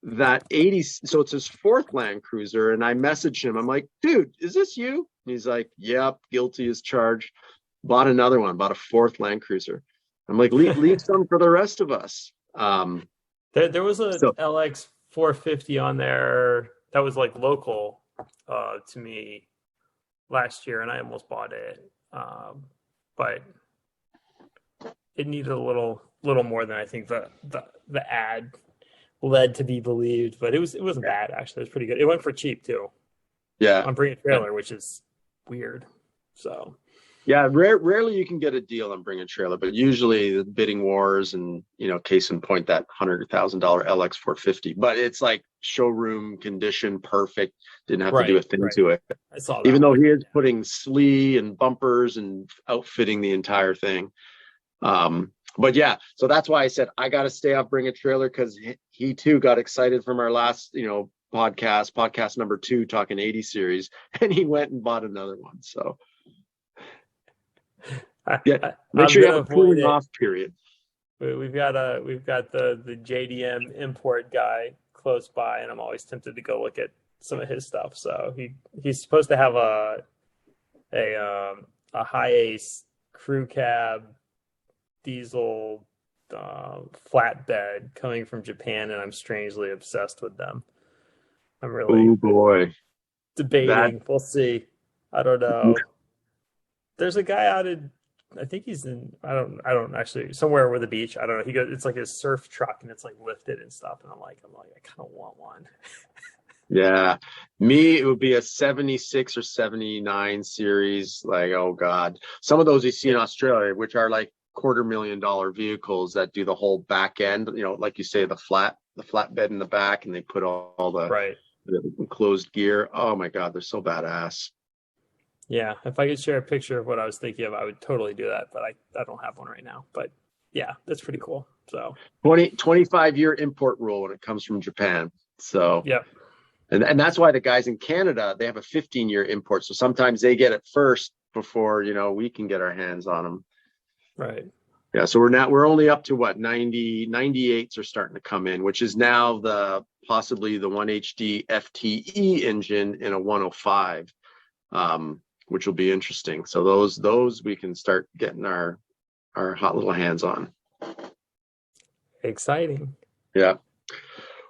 that 80. So it's his 4th Land Cruiser. And I messaged him. I'm like, dude, is this you? And he's like, yep, guilty as charged. Bought another one, bought a 4th Land Cruiser. I'm like, leave some for the rest of us. There was a LX 450 on there that was like local to me last year, and I almost bought it, but it needed a little more than I think the ad led to be believed. But it wasn't bad actually. It was pretty good. It went for cheap too. Yeah, on Bring a Trailer, which is weird. So. Yeah, rarely you can get a deal on Bring a Trailer, but usually the bidding wars and, case in point, that $100,000 LX 450. But it's like showroom condition, perfect. Didn't have to do a thing to it. I saw that. Even though he is putting slee and bumpers and outfitting the entire thing. But yeah, so that's why I said I got to stay off Bring a Trailer, because he too got excited from our last, podcast number 2, talking 80 series, and he went and bought another one. So. Yeah, make sure you have a cooling off period. We've got the JDM import guy close by, and I'm always tempted to go look at some of his stuff. So he's supposed to have a high ace crew cab diesel flatbed coming from Japan, and I'm strangely obsessed with them. I'm really debating. We'll see. I don't know. There's a guy out in, I think he's in, I don't actually, somewhere with a beach. I don't know. He goes, it's like his surf truck, and it's like lifted and stuff. And I'm like, I kind of want one. Yeah. Me, it would be a 76 or 79 series. Like, oh God. Some of those you see in Australia, which are like $250,000 vehicles that do the whole back end, like you say, the flatbed in the back, and they put all the enclosed gear. Oh my God. They're so badass. Yeah, if I could share a picture of what I was thinking of, I would totally do that, but I don't have one right now. But yeah, that's pretty cool. So 25-year import rule when it comes from Japan. So yeah. And that's why the guys in Canada, they have a 15-year import. So sometimes they get it first before, we can get our hands on them. Right. Yeah, so we're only up to 98s are starting to come in, which is now possibly the 1HD FTE engine in a 105. Which will be interesting. So those we can start getting our hot little hands on. Exciting. Yeah.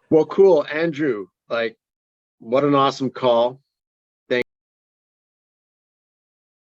Well, cool. Andrew, like, what an awesome call.